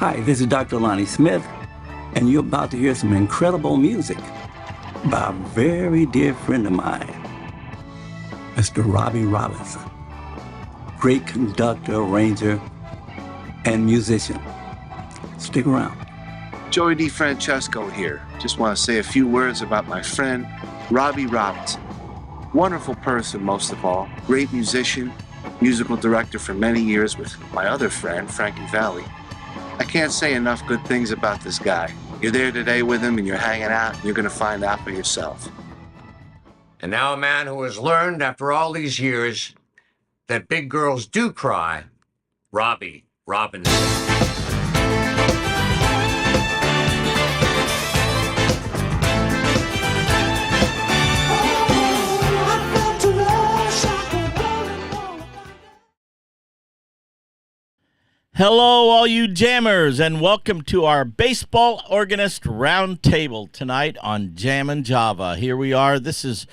Hi, this is Dr. Lonnie Smith, and you're about to hear some incredible music by a very dear friend of mine, Mr. Robbie Robinson. Great conductor, arranger, and musician. Stick around. Joey DeFrancesco here. Just want to say a few words about my friend, Robbie Robinson. Wonderful person, most of all. Great musician, musical director for many years with my other friend, Frankie Valli. I can't say enough good things about this guy. You're there today with him and you're hanging out, and you're going to find out for yourself. And now a man who has learned after all these years that big girls do cry, Robbie Robinson. Hello, all you jammers, and welcome to our Baseball Organist Roundtable tonight on Jammin' Java. Here we are. This is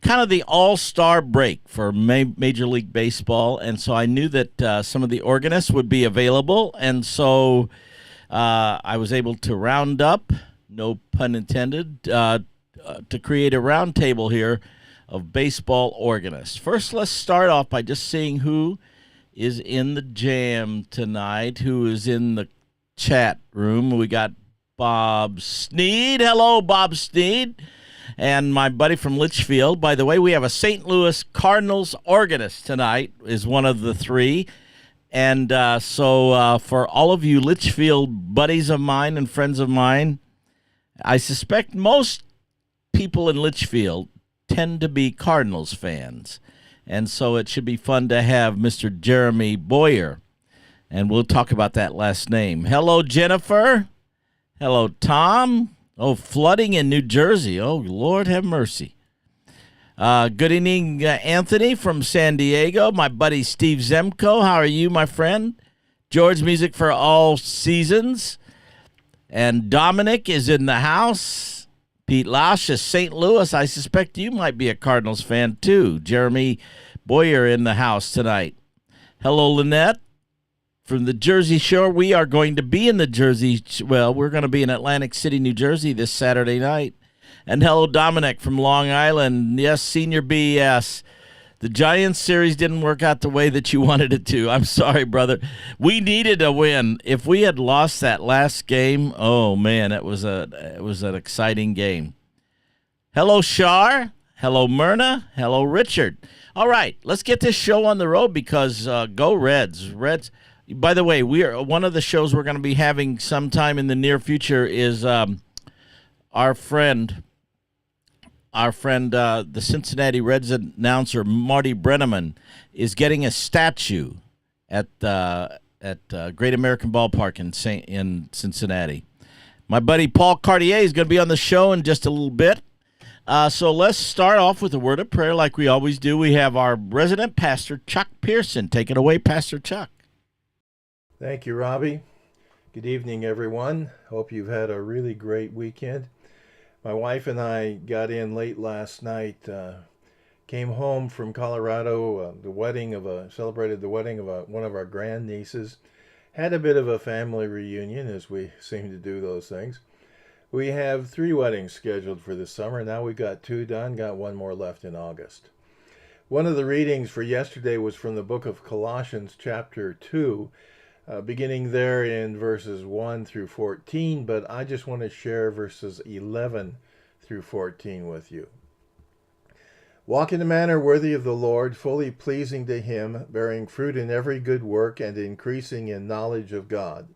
kind of the all-star break for Major League Baseball, and so I knew that some of the organists would be available, and so I was able to round up, no pun intended, to create a roundtable here of baseball organists. First, let's start off by just seeing who is in the jam tonight, who is in the chat room. We got Bob Sneed. Hello, Bob Sneed. And my buddy from Litchfield. By the way, we have a St. Louis Cardinals organist tonight, is one of the three. And so for all of you Litchfield buddies of mine and friends of mine, I suspect most people in Litchfield tend to be Cardinals fans. And so it should be fun to have Mr. Jeremy Boyer. And we'll talk about that last name. Hello, Jennifer. Hello, Tom. Oh, flooding in New Jersey. Oh, Lord have mercy. Good evening, Anthony from San Diego. My buddy Steve Zemko. How are you, my friend? George Music for All Seasons. And Dominic is in the house. Pete Lausch is St. Louis. I suspect you might be a Cardinals fan, too. Jeremy Boyer in the house tonight. Hello, Lynette. From the Jersey Shore, we are going to be in the Jersey. Well, we're going to be in Atlantic City, New Jersey this Saturday night. And hello, Dominic from Long Island. Yes, Senior BS. The Giants series didn't work out the way that you wanted it to. I'm sorry, brother. We needed a win. If we had lost that last game, oh man, it was an exciting game. Hello, Shar. Hello, Myrna. Hello, Richard. All right, let's get this show on the road because go Reds. Reds. By the way, we are one of the shows we're going to be having sometime in the near future is our friend, the Cincinnati Reds announcer Marty Brenneman is getting a statue at Great American Ballpark in Cincinnati. My buddy Paul Cartier is going to be on the show in just a little bit. So let's start off with a word of prayer like we always do. We have our resident pastor, Chuck Pearson. Take it away, Pastor Chuck. Thank you, Robbie. Good evening, everyone. Hope you've had a really great weekend. My wife and I got in late last night, came home from Colorado, celebrated the wedding of one of our grandnieces, had a bit of a family reunion, as we seem to do those things. We have 3 weddings scheduled for this summer. Now we got 2 done, got 1 more left in August. One of the readings for yesterday was from the book of Colossians, chapter 2, beginning there in verses 1 through 14, but I just want to share verses 11 through 14 with you. Walk in a manner worthy of the Lord, fully pleasing to him, bearing fruit in every good work and increasing in knowledge of God,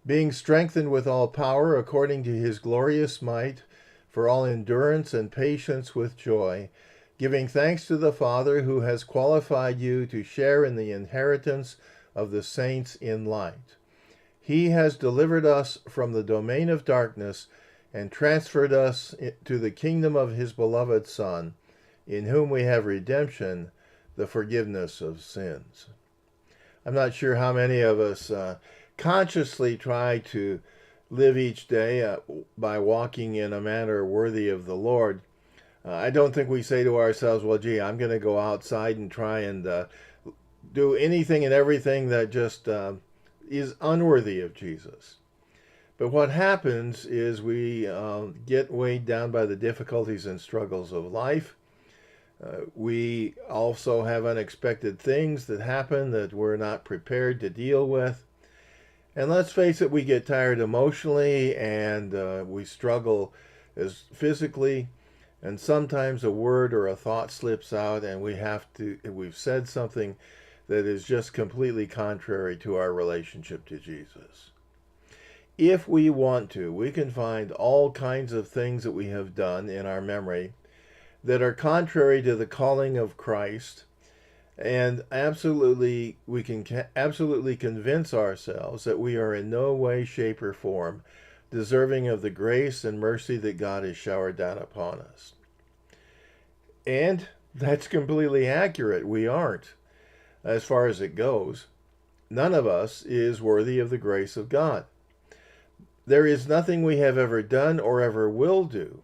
being strengthened with all power according to his glorious might, for all endurance and patience with joy, giving thanks to the Father who has qualified you to share in the inheritance of the saints in light. He has delivered us from the domain of darkness and transferred us to the kingdom of his beloved Son, in whom we have redemption, the forgiveness of sins. I'm not sure how many of us consciously try to live each day by walking in a manner worthy of the Lord. I don't think we say to ourselves, well, gee, I'm going to go outside and try and do anything and everything that just is unworthy of Jesus. But what happens is we get weighed down by the difficulties and struggles of life. We also have unexpected things that happen that we're not prepared to deal with. And let's face it, we get tired emotionally and we struggle as physically. And sometimes a word or a thought slips out and we've said something that is just completely contrary to our relationship to Jesus. If we want to, we can find all kinds of things that we have done in our memory that are contrary to the calling of Christ, and we can absolutely convince ourselves that we are in no way, shape, or form deserving of the grace and mercy that God has showered down upon us. And that's completely accurate. We aren't, as far as it goes. None of us is worthy of the grace of God. There is nothing we have ever done or ever will do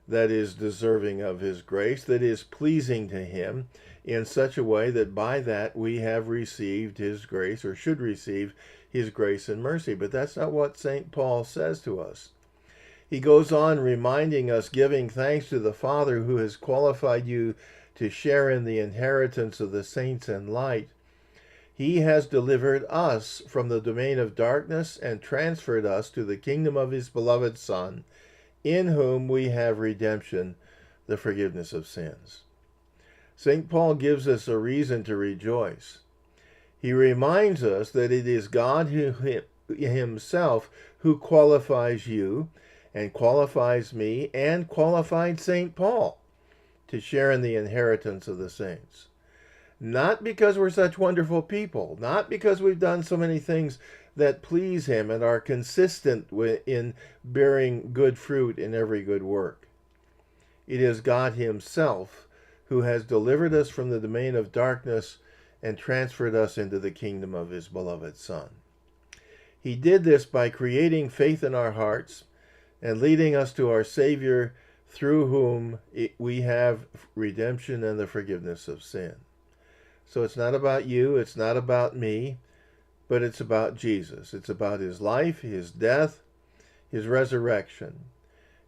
that is deserving of his grace, that is pleasing to him in such a way that by that we have received his grace, or should receive his grace and mercy. But that's not what St. Paul says to us. He goes on reminding us, giving thanks to the Father who has qualified you to share in the inheritance of the saints in light. He has delivered us from the domain of darkness and transferred us to the kingdom of his beloved Son, in whom we have redemption, the forgiveness of sins. St. Paul gives us a reason to rejoice. He reminds us that it is God himself who qualifies you and qualifies me and qualified St. Paul to share in the inheritance of the saints. Not because we're such wonderful people, not because we've done so many things that please him and are consistent in bearing good fruit in every good work. It is God himself who has delivered us from the domain of darkness and transferred us into the kingdom of his beloved Son. He did this by creating faith in our hearts and leading us to our Savior, through whom we have redemption and the forgiveness of sin. So it's not about you, it's not about me, but it's about Jesus. It's about his life, his death, his resurrection.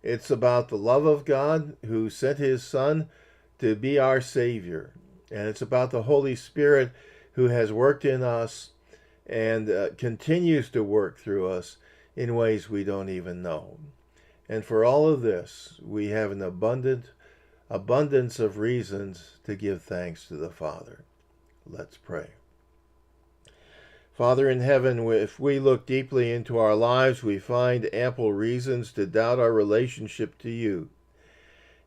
It's about the love of God who sent his Son to be our Savior. And it's about the Holy Spirit who has worked in us and continues to work through us in ways we don't even know. And for all of this, we have an abundance of reasons to give thanks to the Father. Let's pray. Father in heaven, if we look deeply into our lives, we find ample reasons to doubt our relationship to you.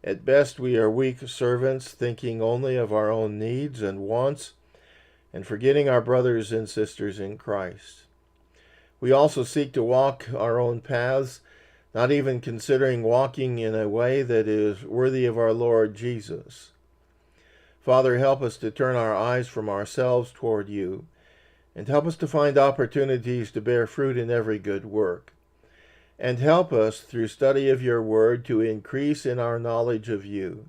At best, we are weak servants, thinking only of our own needs and wants, and forgetting our brothers and sisters in Christ. We also seek to walk our own paths, not even considering walking in a way that is worthy of our Lord Jesus. Father, help us to turn our eyes from ourselves toward you, and help us to find opportunities to bear fruit in every good work. And help us, through study of your word, to increase in our knowledge of you.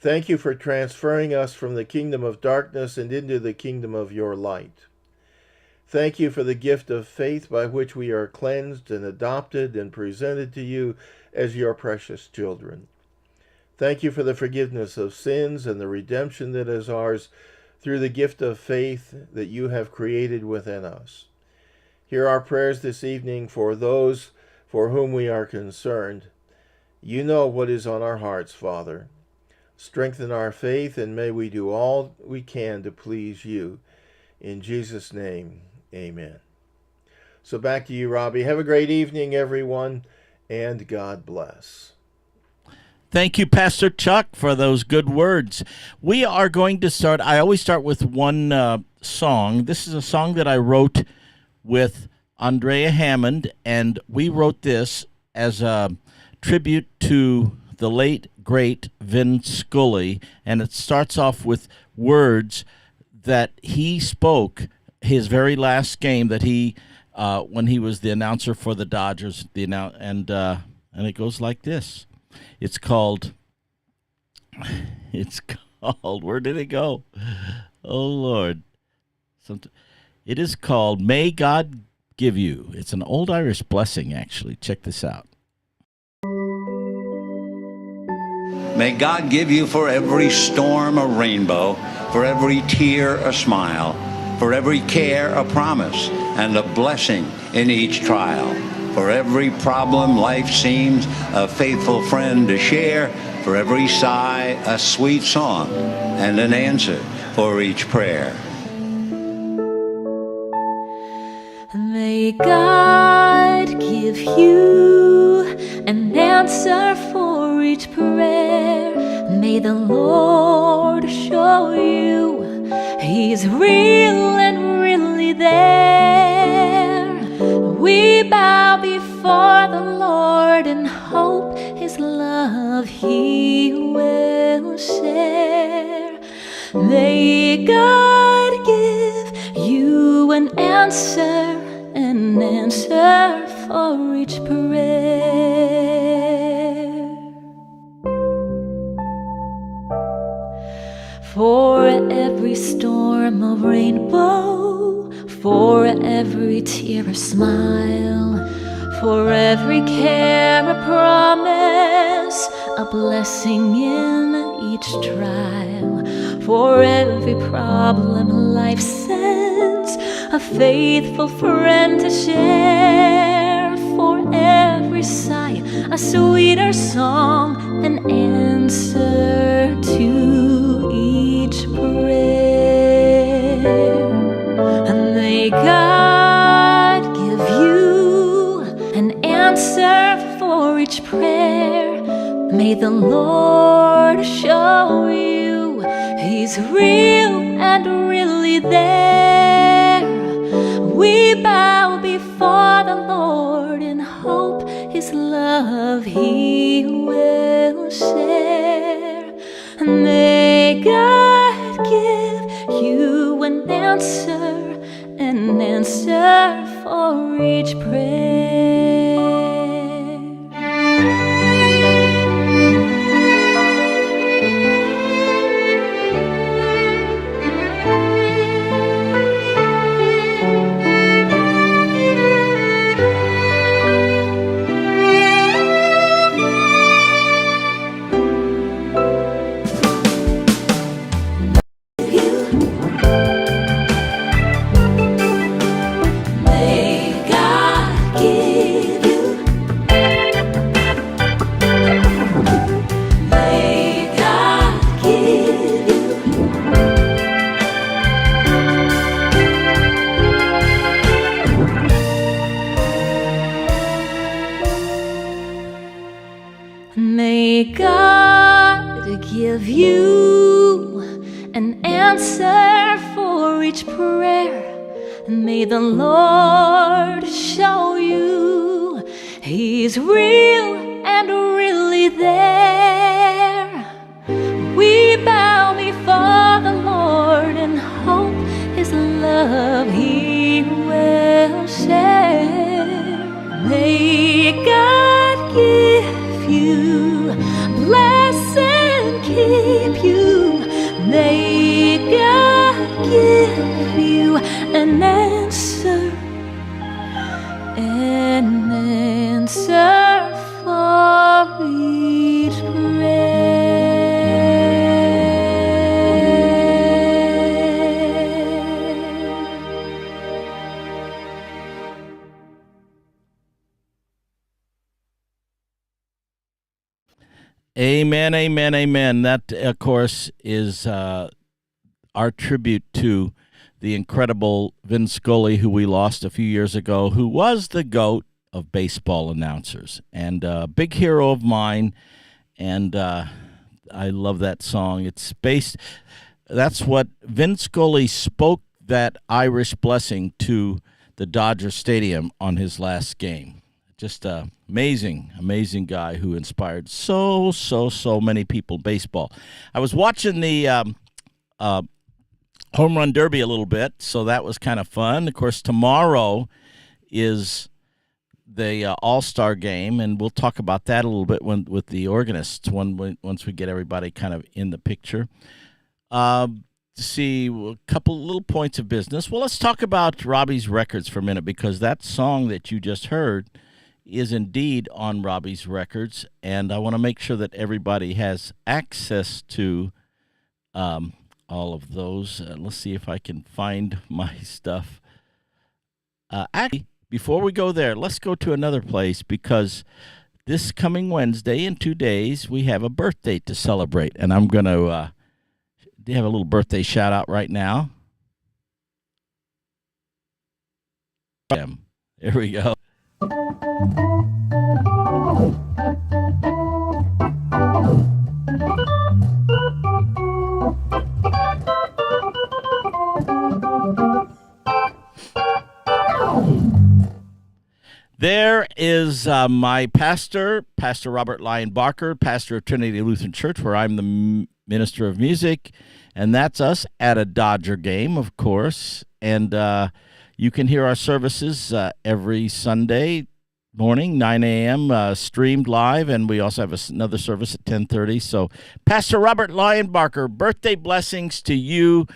Thank you for transferring us from the kingdom of darkness and into the kingdom of your light. Thank you for the gift of faith by which we are cleansed and adopted and presented to you as your precious children. Thank you for the forgiveness of sins and the redemption that is ours through the gift of faith that you have created within us. Hear our prayers this evening for those for whom we are concerned. You know what is on our hearts, Father. Strengthen our faith, and may we do all we can to please you. In Jesus' name, amen. So back to you, Robbie. Have a great evening, everyone, and God bless. Thank you, Pastor Chuck, for those good words. We are going to start. I always start with one song. This is a song that I wrote with Andrea Hammond, and we wrote this as a tribute to the late, great Vin Skully, and it starts off with words that he spoke his very last game that he, when he was the announcer for the Dodgers, and it goes like this. It's called, where did it go? Oh, Lord. It is called May God Give You. It's an old Irish blessing, actually. Check this out. May God give you for every storm a rainbow, for every tear a smile, for every care a promise, and a blessing in each trial. For every problem life seems a faithful friend to share, for every sigh a sweet song, and an answer for each prayer. May God give you an answer for each prayer. May the Lord show you He's real and really there. We bow before the Lord and hope His love He will share. May God give you an answer for each prayer. For every storm a rainbow, for every tear a smile, for every care a promise, a blessing in each trial. For every problem life sends a faithful friend to share. For every sigh a sweeter song, an answer to each prayer. And may God give you an answer for each prayer. May the Lord show you He's real and really there. We bow before the Lord in hope His love He will share. May God give you an answer for each prayer. May God give you an answer for each prayer. May the Lord show you He's real and really there. We bow before the Lord and hope His love He will share. May God give you, bless and keep you. May God give you an answer for each prayer. Amen, amen, amen. That, of course, is our tribute to the incredible Vin Scully, who we lost a few years ago, who was the GOAT of baseball announcers and a big hero of mine. And I love that song. It's based, that's what Vin Scully spoke that Irish blessing to the Dodger Stadium on his last game. Just an amazing, amazing guy who inspired so many people in baseball. I was watching the Home Run Derby a little bit, so that was kind of fun. Of course, tomorrow is the All-Star game, and we'll talk about that a little bit with the organists once we get everybody kind of in the picture. See a couple little points of business. Well, let's talk about Robbies Records for a minute, because that song that you just heard is indeed on Robbies Records, and I want to make sure that everybody has access to all of those. Let's see if I can find my stuff. Actually, before we go there, let's go to another place, because this coming Wednesday, in 2 days, we have a birthday to celebrate, and I'm going to have a little birthday shout-out right now. There we go. There is my pastor, Pastor Robert Lyon Barker, pastor of Trinity Lutheran Church, where I'm the minister of music, and that's us at a Dodger game, of course. And You can hear our services every Sunday morning, 9 a.m., streamed live, and we also have another service at 10:30. So, Pastor Robert Lionbarker, birthday blessings to you.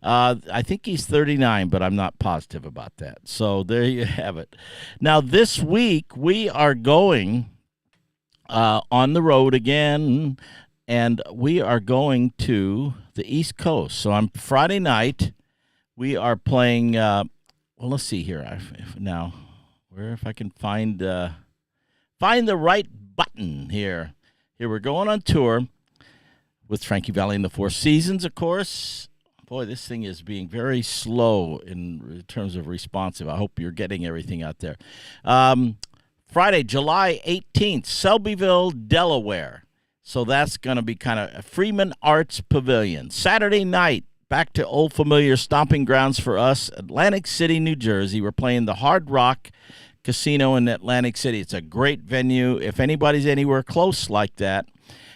I think he's 39, but I'm not positive about that. So there you have it. Now, this week, we are going on the road again, and we are going to the East Coast. So on Friday night, we are playing, well, let's see here. If I can find the right button here. Here, we're going on tour with Frankie Valli and the Four Seasons, of course. Boy, this thing is being very slow in terms of responsive. I hope you're getting everything out there. Friday, July 18th, Shelbyville, Delaware. So that's going to be kind of a Freeman Arts Pavilion. Saturday night, back to old familiar stomping grounds for us, Atlantic City, New Jersey. We're playing the Hard Rock Casino in Atlantic City. It's a great venue if anybody's anywhere close like that.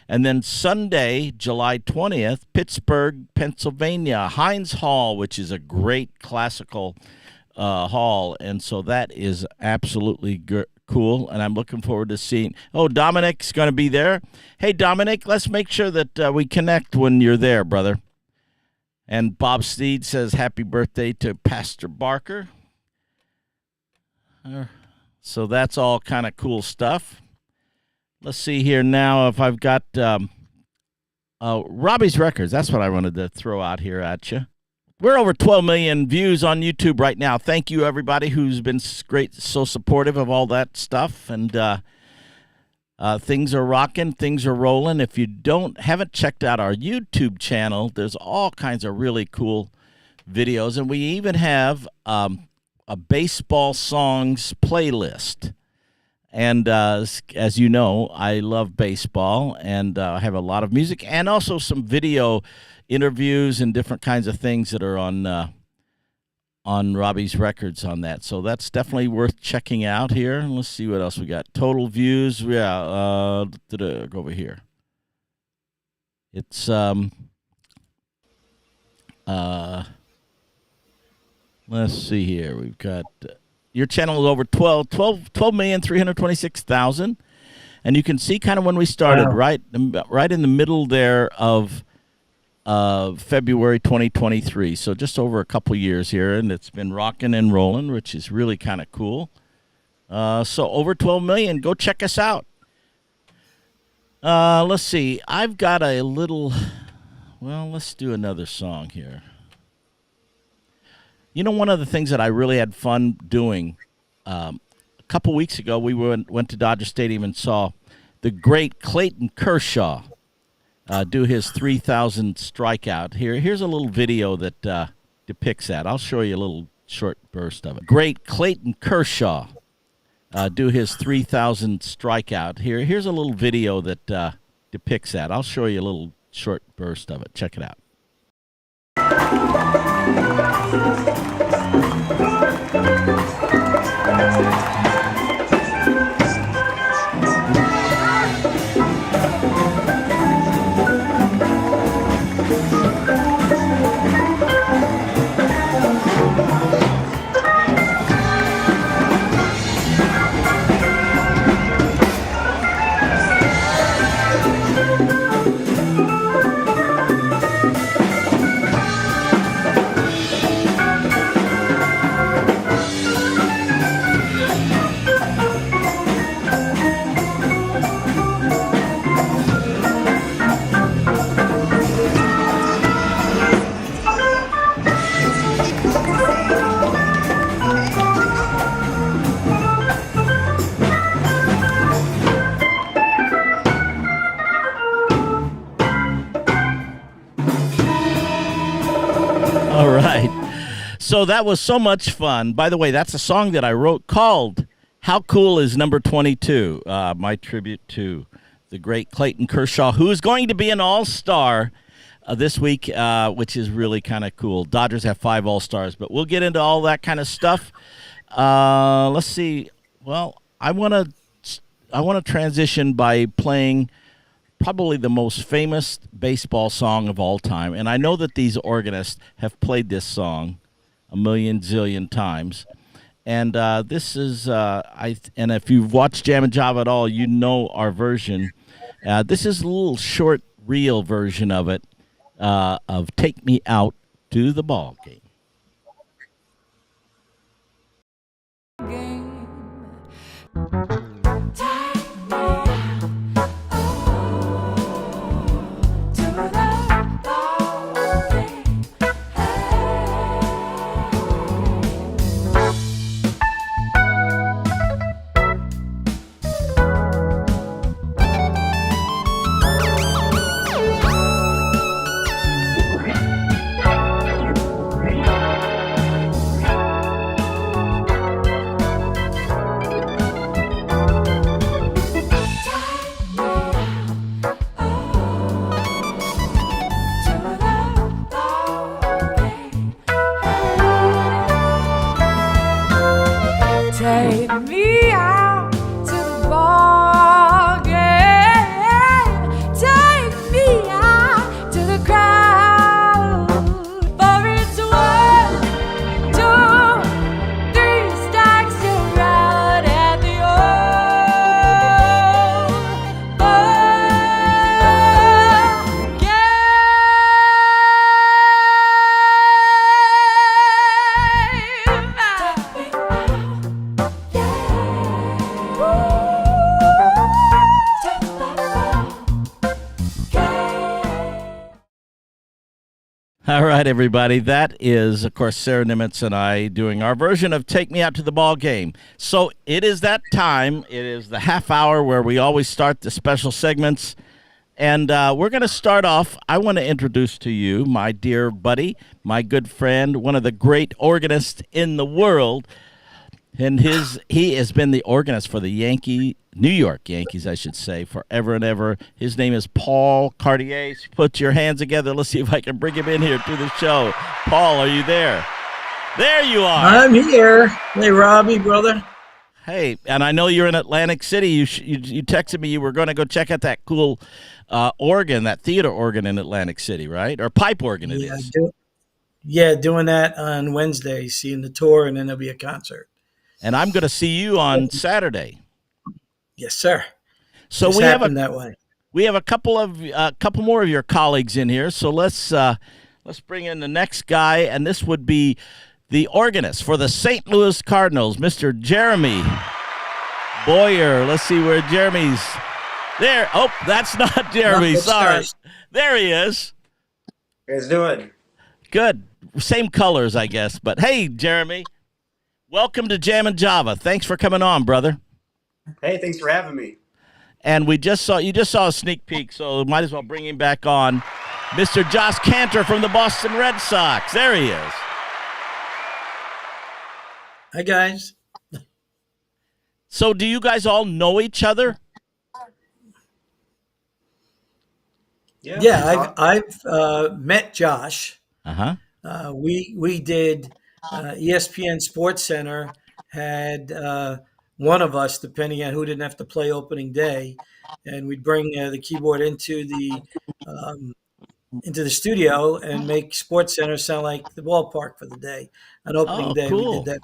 And then Sunday, July 20th, Pittsburgh, Pennsylvania, Heinz Hall, which is a great classical hall. And so that is absolutely cool, and I'm looking forward to seeing. Oh, Dominic's going to be there. Hey, Dominic, let's make sure that we connect when you're there, brother. And Bob Steed says happy birthday to Pastor Barker. So that's all kind of cool stuff. Let's see here now if I've got Robbies Records. That's what I wanted to throw out here at you. We're over 12 million views on YouTube right now. Thank you, everybody who's been great, so supportive of all that stuff. And things are rocking, things are rolling. If you haven't checked out our YouTube channel, there's all kinds of really cool videos. And we even have a baseball songs playlist. And as you know, I love baseball, and I have a lot of music and also some video interviews and different kinds of things that are on Robbies Records on that. So that's definitely worth checking out here. Let's see what else we got. Total views. Yeah, go over here. It's let's see here. We've got your channel is over 12,326,000, and you can see kind of when we started, right in the middle there of February 2023. So just over a couple years here, and it's been rocking and rolling, which is really kind of cool. So over 12 million. Go check us out. Let's see. I've got a little. Well, let's do another song here. You know, one of the things that I really had fun doing, a couple weeks ago, we went to Dodger Stadium and saw the great Clayton Kershaw do his 3,000 strikeout. Here's a little video that depicts that. I'll show you a little short burst of it. Great Clayton Kershaw do his 3,000 strikeout. Here's a little video that depicts that. I'll show you a little short burst of it. Check it out. All right. So that was so much fun. By the way, that's a song that I wrote called How Cool Is Number 22, my tribute to the great Clayton Kershaw, who is going to be an all-star this week, which is really kind of cool. Dodgers have 5 all-stars, but we'll get into all that kind of stuff. Let's see. Well, I want to transition by playing probably the most famous baseball song of all time. And I know that these organists have played this song a million zillion times. And this is, and if you've watched Jammin' Java at all, you know our version. This is a little short reel version of it, of Take Me Out to the Ball Game. Take me out to the ball game. Take me out to the crowd. For it's 1, 2, 3 stacks around at the old ball game. All right, everybody. That is, of course, Sarah Nimitz and I doing our version of Take Me Out to the Ball Game. So it is that time. It is the half hour where we always start the special segments. And we're going to start off. I want to introduce to you my dear buddy, my good friend, one of the great organists in the world. And he has been the organist for the New York Yankees, I should say, forever and ever. His name is Paul Cartier. Put your hands together. Let's see if I can bring him in here to the show. Paul, are you there? There you are. I'm here. Hey, Robbie, brother. Hey, and I know you're in Atlantic City. You texted me you were going to go check out that cool organ, that theater organ in Atlantic City, right? Or pipe organ it is. Doing that on Wednesday, seeing the tour, and then there'll be a concert. And I'm going to see you on Saturday. Yes, sir. So we have that way. We have a couple more of your colleagues in here. So let's bring in the next guy, and this would be the organist for the St. Louis Cardinals, Mr. Jeremy Boyer. Let's see where Jeremy's there. Oh, that's not Jeremy. Sorry. There he is. How you guys doing? Good. Same colors, I guess. But hey, Jeremy. Welcome to Jammin' Java. Thanks for coming on, brother. Hey, thanks for having me. And you just saw a sneak peek, so might as well bring him back on. Mr. Josh Cantor from the Boston Red Sox. There he is. Hi, guys. So do you guys all know each other? Yeah, I've met Josh. Uh-huh. We did ESPN Sports Center had one of us, depending on who didn't have to play opening day, and we'd bring the keyboard into the studio and make Sports Center sound like the ballpark for the day. On opening day, cool. We did that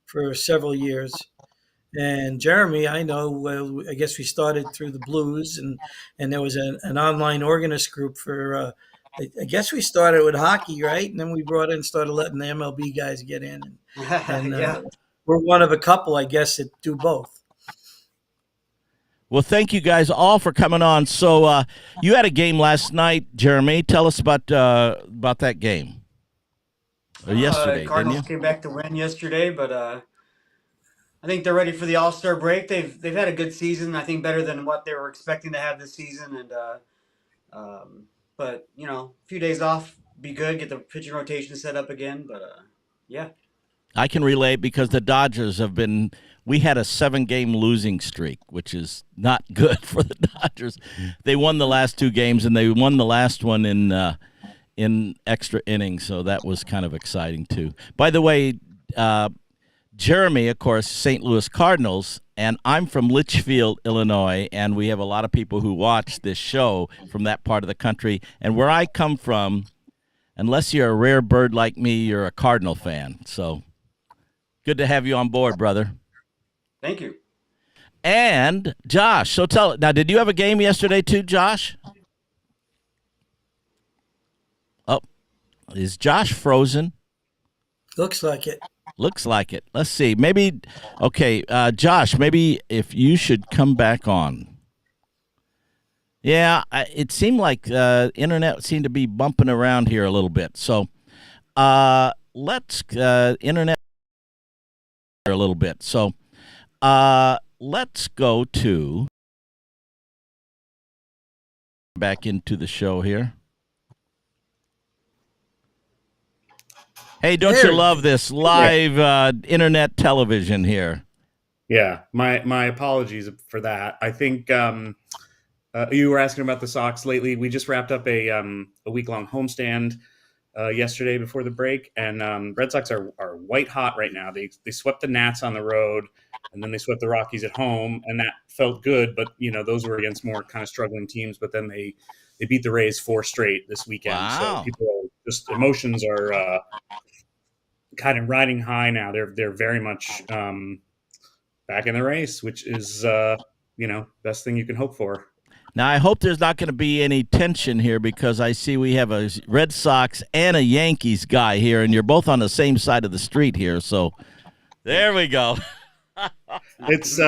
for several years. And Jeremy, I know, I guess we started through the blues, and there was an online organist group for, I guess we started with hockey, right? And then we brought in, started letting the MLB guys get in. And Yeah. We're one of a couple, I guess, that do both. Well, thank you guys all for coming on. So you had a game last night, Jeremy. Tell us about that game. Or yesterday, Cardinals didn't you? came back to win yesterday, but I think they're ready for the All-Star break. They've had a good season. I think better than what they were expecting to have this season. And but a few days off be good. Get the pitching rotation set up again. But yeah. I can relate because the Dodgers we had a 7-game losing streak, which is not good for the Dodgers. They won the last 2 games, and they won the last one in extra innings, so that was kind of exciting too. By the way, Jeremy, of course, St. Louis Cardinals, and I'm from Litchfield, Illinois, and we have a lot of people who watch this show from that part of the country. And where I come from, Unless you're a rare bird like me, you're a Cardinal fan. So good to have you on board, brother. Thank you. And Josh, so now, did you have a game yesterday too, Josh? Oh, is Josh frozen? Looks like it. Looks like it. Let's see. Maybe, okay, Josh, maybe if you should come back on. Yeah, it seemed like internet seemed to be bumping around here a little bit. So let's internet a little bit. So let's go to back into the show here. Hey, don't you love this live internet television here? Yeah, my apologies for that. I think you were asking about the Sox lately. We just wrapped up a week-long homestand yesterday before the break, and Red Sox are white hot right now. They swept the Nats on the road, and then they swept the Rockies at home, and that felt good. But those were against more kind of struggling teams. But then they beat the Rays 4 straight this weekend. Wow. So people just emotions are kind of riding high now. They're very much back in the race, which is best thing you can hope for. Now, I hope there's not going to be any tension here because I see we have a Red Sox and a Yankees guy here, and you're both on the same side of the street here. So there we go. It's,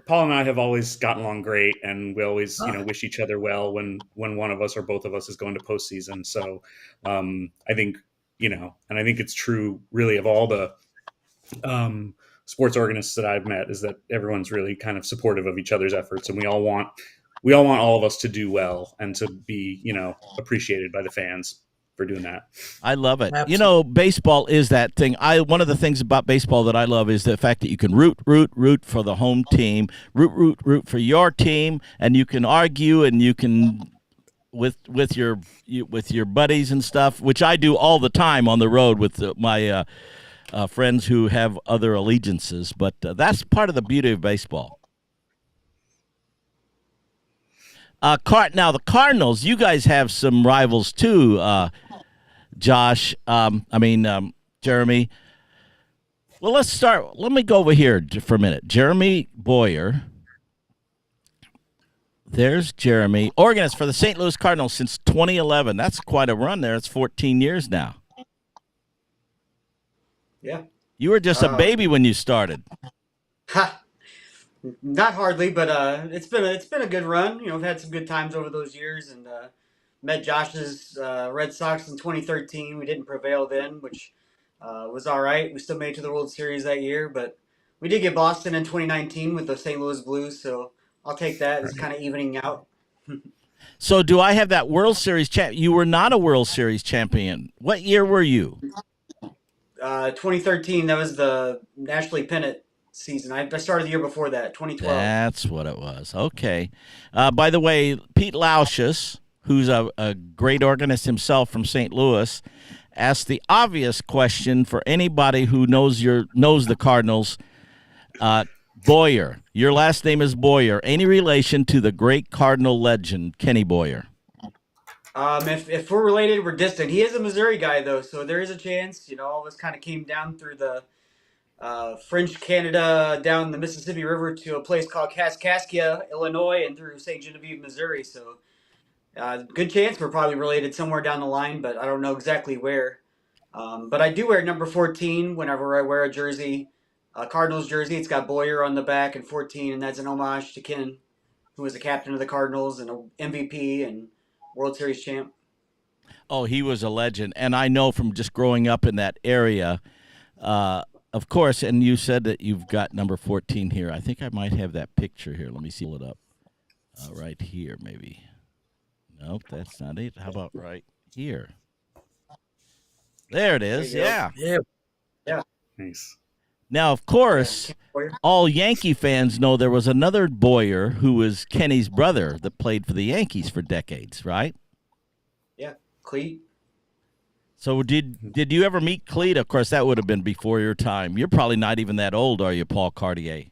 Paul and I have always gotten along great, and we always, wish each other well when one of us or both of us is going to postseason. So I think, and I think it's true really of all the sports organists that I've met is that everyone's really kind of supportive of each other's efforts, and we all want all of us to do well and to be, appreciated by the fans for doing that. I love it. Absolutely. Baseball is that thing. One of the things about baseball that I love is the fact that you can root for the home team, root for your team, and you can argue and you can with your buddies and stuff, which I do all the time on the road with my friends who have other allegiances. But that's part of the beauty of baseball. Now, the Cardinals, you guys have some rivals too, Josh. Jeremy. Well, let's start. Let me go over here for a minute. Jeremy Boyer. There's Jeremy, organist for the St. Louis Cardinals since 2011. That's quite a run there. It's 14 years now. Yeah. You were just a baby when you started. Ha! Not hardly, but it's been a good run. I've had some good times over those years, and met Josh's Red Sox in 2013. We didn't prevail then, which was all right. We still made it to the World Series that year, but we did get Boston in 2019 with the St. Louis Blues, so I'll take that as kind of evening out. So do I have that World Series champ? You were not a World Series champion. What year were you? 2013, that was the National League pennant season. I started the year before that, 2012. That's what it was. Okay. By the way, Pete Lauschus, who's a great organist himself from St. Louis, asked the obvious question for anybody who knows the Cardinals. Boyer, your last name is Boyer. Any relation to the great Cardinal legend, Kenny Boyer? If we're related, we're distant. He is a Missouri guy, though, so there is a chance. All of us kind of came down through the French Canada, down the Mississippi River to a place called Kaskaskia, Illinois, and through St. Genevieve, Missouri. So good chance we're probably related somewhere down the line, but I don't know exactly where. But I do wear number 14 whenever I wear a jersey, a Cardinals jersey. It's got Boyer on the back and 14, and that's an homage to Ken, who was the captain of the Cardinals and an MVP and World Series champ. Oh, he was a legend. And I know from just growing up in that area, of course, and you said that you've got number 14 here. I think I might have that picture here. Let me seal it up. Right here, maybe. Nope, that's not it. How about right here? There it is. There you go. Yeah. Nice. Now, of course, all Yankee fans know there was another Boyer who was Kenny's brother that played for the Yankees for decades, right? Yeah, Clete. So did you ever meet Clete? Of course, that would have been before your time. You're probably not even that old, are you, Paul Cartier?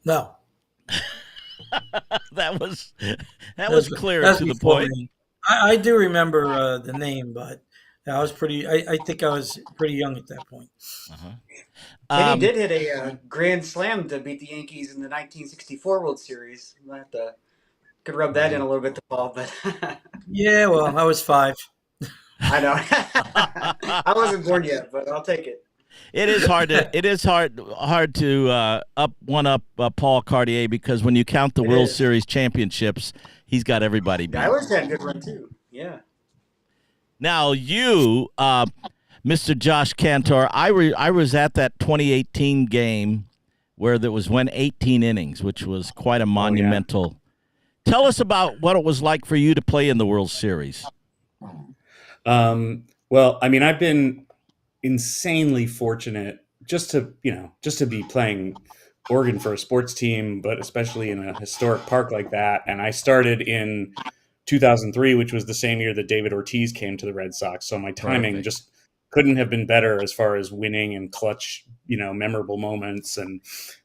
No. that was clear That's to the before point. me. I do remember the name, but I was pretty. I think I was pretty young at that point. Kenny Um, did hit a grand slam to beat the Yankees in the 1964 World Series. I have to could rub that in a little bit to Paul, but Yeah, well, I was 5. I know I wasn't born yet, but I'll take it. it is hard to up Paul Cartier, because when you count the It World is. Series championships, he's got everybody beat. Dyler's had a good run too. Yeah. Now you, Mr. Josh Cantor, I was at that 2018 game where there was went 18 innings, which was quite a monumental. Tell us about what it was like for you to play in the World Series. Well, I mean, I've been insanely fortunate just to be playing organ for a sports team, but especially in a historic park like that. And I started in 2003, which was the same year that David Ortiz came to the Red Sox. So my timing just couldn't have been better as far as winning and clutch, memorable moments. And,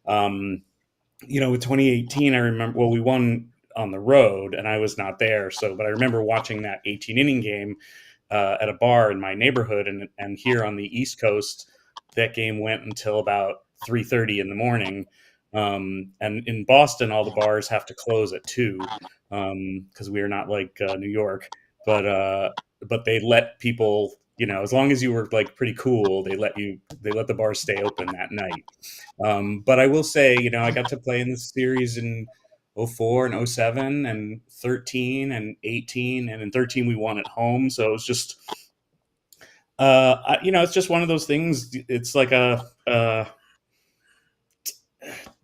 with 2018, I remember, well, we won on the road and I was not there. But I remember watching that 18 inning game at a bar in my neighborhood, and here on the East Coast, that game went until about 3:30 in the morning. And in Boston, all the bars have to close at 2 because we are not like New York. But they let people, as long as you were like pretty cool, they let the bars stay open that night. But I will say, I got to play in this series in 04 and 07 and 13 and 18, and in 13 we won at home. So it was just, it's just one of those things. It's like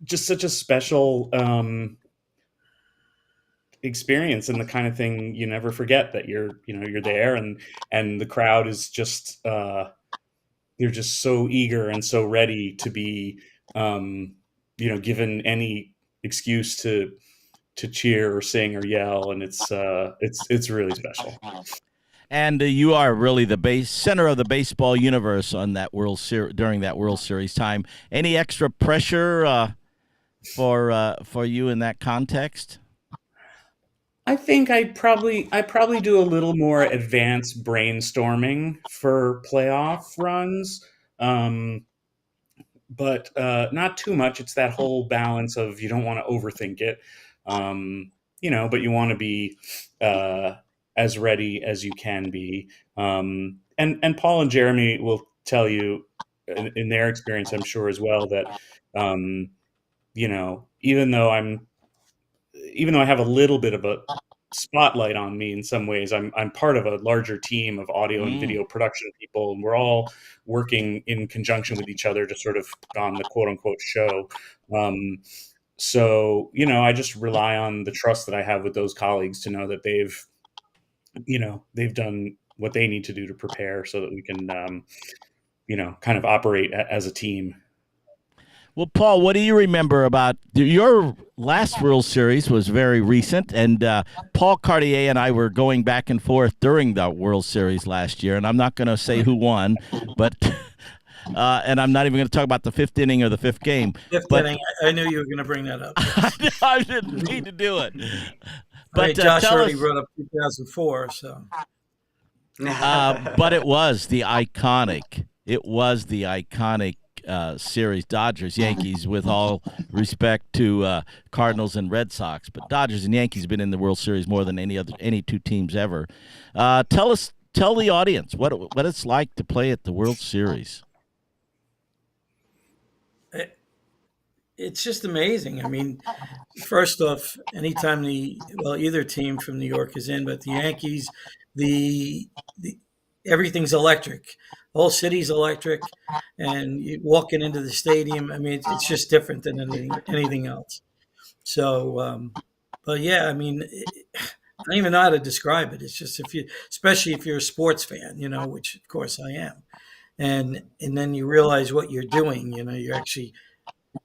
just such a special experience, and the kind of thing you never forget, that you're there, and the crowd is just they're just so eager and so ready to be given any excuse to cheer or sing or yell, and it's really special. And you are really the center of the baseball universe on that during that World Series time. Any extra pressure for you in that context? I think I probably do a little more advanced brainstorming for playoff runs, but not too much. It's that whole balance of, you don't want to overthink it, but you want to be as ready as you can be. And Paul and Jeremy will tell you in their experience, I'm sure as well, that even though I have a little bit of a spotlight on me in some ways, I'm part of a larger team of audio and video production people, and we're all working in conjunction with each other to sort of on the quote unquote show. So, I just rely on the trust that I have with those colleagues to know that they've done what they need to do to prepare so that we can, kind of operate as a team. Well, Paul, what do you remember about your last World Series? Was very recent, and Paul Cartier and I were going back and forth during the World Series last year, and I'm not going to say who won, but and I'm not even going to talk about the 5th inning or the 5th game. Fifth inning. I knew you were going to bring that up. I didn't need to do it. But Josh already brought up 2004, so. But it was the iconic. Series, Dodgers, Yankees, with all respect to Cardinals and Red Sox, but Dodgers and Yankees have been in the World Series more than any two teams ever. Tell the audience what it's like to play at the World Series. It's just amazing. I mean, first off, anytime either team from New York is in, but the Yankees, the everything's electric. The whole city's electric, and you walking into the stadium, I mean, it's just different than anything else. So, but yeah, I mean, I don't even know how to describe it. It's just especially if you're a sports fan, which of course I am, and then you realize what you're doing. You're actually,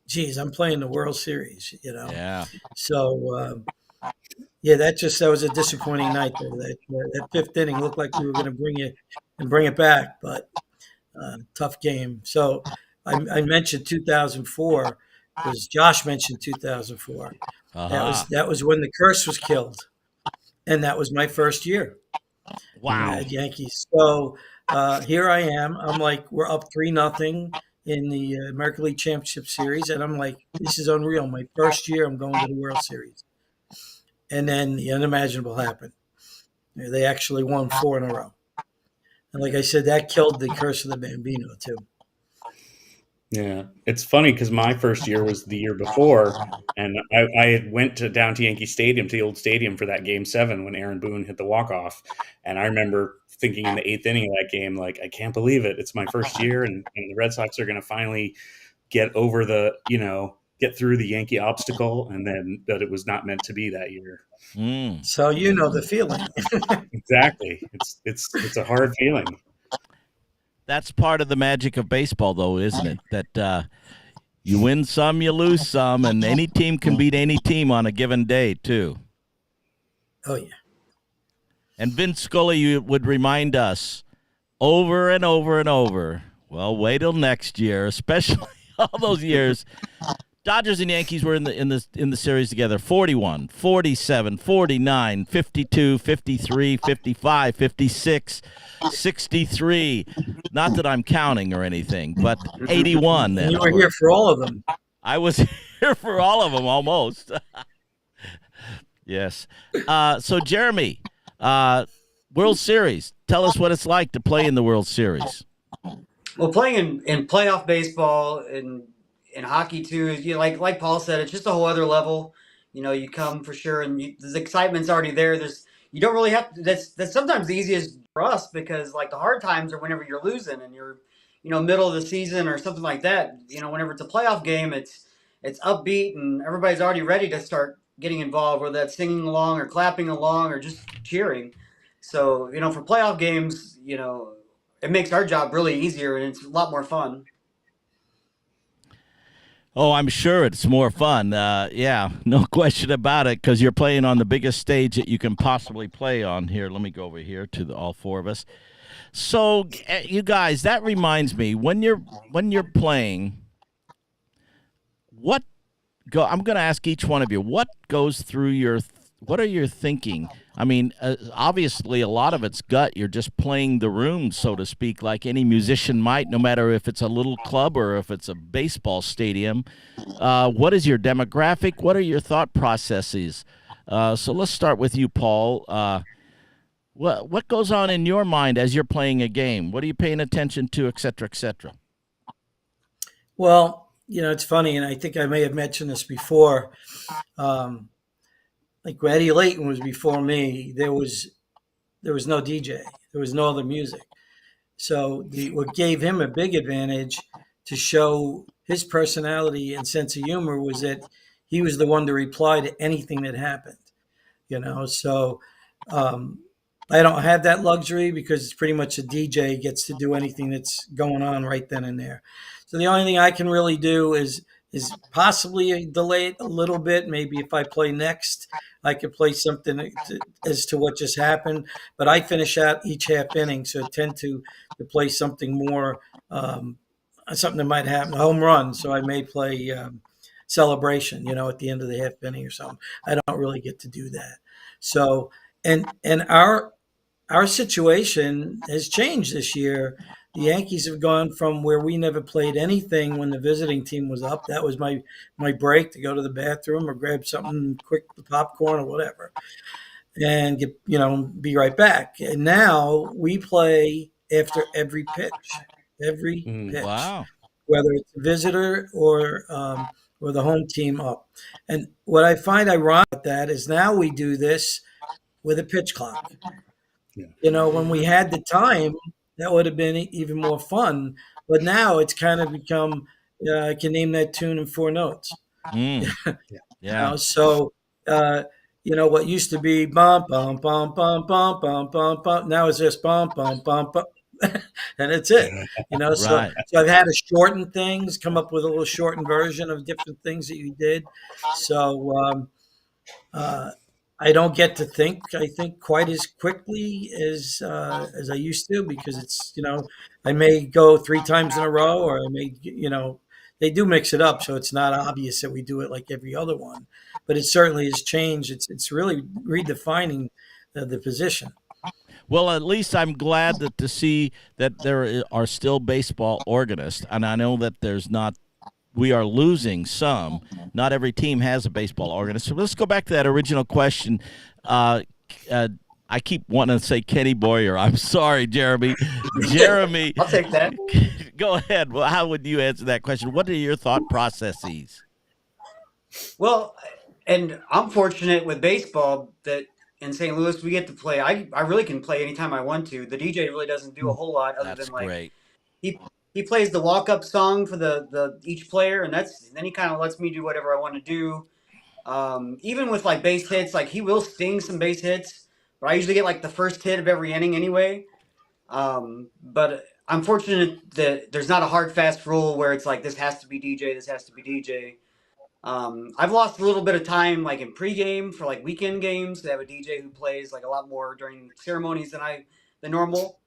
geez, I'm playing the World Series. Yeah. So. Yeah, that was a disappointing night there. That 5th inning looked like we were going to bring it back, but tough game. So I mentioned 2004. because Josh mentioned 2004. Uh-huh. That was when the curse was killed, and that was my first year Wow. at Yankees. So here I am. I'm like, we're up 3-0 in the American League Championship Series, and I'm like, this is unreal. My first year, I'm going to the World Series, and then the unimaginable happened. They actually won 4 in a row, and like I said, that killed the curse of the Bambino too. Yeah, it's funny because my first year was the year before, and I went down to Yankee Stadium, to the old stadium, for that Game 7 when Aaron Boone hit the walk-off. And I remember thinking in the 8th inning of that game, like, I can't believe it. It's my first year, and the Red Sox are going to finally get over get through the Yankee obstacle, and then that it was not meant to be that year. So you know the feeling. Exactly. It's a hard feeling. That's part of the magic of baseball, though, isn't it? That you win some, you lose some, and any team can beat any team on a given day, too. Oh, yeah. And Vince Scully, you would remind us over and over and over, well, wait till next year, especially all those years. Dodgers and Yankees were in the series together. 41, 47, 49, 52, 53, 55, 56, 63. Not that I'm counting or anything, but 81. And you were here for all of them. I was here for all of them almost. Yes. So, Jeremy, World Series. Tell us what it's like to play in the World Series. Well, playing in playoff baseball and in hockey too, like Paul said, it's just a whole other level. You come for sure, and the excitement's already there. You don't really have to. That's sometimes the easiest for us, because like the hard times are whenever you're losing and you're, middle of the season or something like that. Whenever it's a playoff game, it's upbeat and everybody's already ready to start getting involved, whether that's singing along or clapping along or just cheering. So for playoff games, it makes our job really easier and it's a lot more fun. Oh, I'm sure it's more fun. Yeah, no question about it, because you're playing on the biggest stage that you can possibly play on. Here, let me go over here to all four of us. So, you guys, that reminds me, when you're playing, I'm going to ask each one of you, what goes through what are you thinking? I mean, obviously, a lot of it's gut. You're just playing the room, so to speak, like any musician might, no matter if it's a little club or if it's a baseball stadium. What is your demographic? What are your thought processes? So let's start with you, Paul. What goes on in your mind as you're playing a game? What are you paying attention to, et cetera, et cetera? Well, it's funny, and I think I may have mentioned this before. Like Eddie Layton was before me. There was no DJ. There was no other music. So what gave him a big advantage to show his personality and sense of humor was that he was the one to reply to anything that happened. So I don't have that luxury, because it's pretty much a DJ gets to do anything that's going on right then and there. So the only thing I can really do is possibly delay it a little bit. Maybe if I play next, I could play something as to what just happened. But I finish out each half inning, so I tend to play something more, something that might happen, a home run. So I may play Celebration, at the end of the half inning or something. I don't really get to do that. So and our situation has changed this year. The Yankees have gone from where we never played anything when the visiting team was up. That was my break to go to the bathroom or grab something quick, popcorn or whatever, and be right back. And now we play after every pitch, pitch, Wow. whether it's a visitor or the home team up. And what I find ironic about that is now we do this with a pitch clock. Yeah. When we had the time, that would have been even more fun. But now it's kind of become, I can name that tune in 4 notes. Yeah. So, what used to be bum, bum, bum, bum, bum, bum, bum, bum. Now it's just bum, bum, bum, bum. And it's it. So, Right. so I've had to shorten things, come up with a little shortened version of different things that you did. So, I don't get to think, I think, quite as quickly as I used to, because it's, I may go 3 times in a row, or I may, they do mix it up, so it's not obvious that we do it like every other one. But it certainly has changed. It's really redefining the position. Well, at least I'm glad to see that there are still baseball organists, and I know that we are losing some. Not every team has a baseball organist. So let's go back to that original question. I keep wanting to say Kenny Boyer. I'm sorry, Jeremy. Jeremy, I'll take that. Go ahead. Well, how would you answer that question? What are your thought processes? Well, and I'm fortunate with baseball that in St. Louis we get to play. I really can play anytime I want to. The DJ really doesn't do a whole lot other That's than like great. he plays the walk up song for the each player, and then he kind of lets me do whatever I want to do. Even with like base hits, like he will sting some base hits, but I usually get like the first hit of every inning anyway. But I'm fortunate that there's not a hard fast rule where it's like this has to be DJ, this has to be DJ. I've lost a little bit of time like in pregame for like weekend games. They have a DJ who plays like a lot more during ceremonies than normal.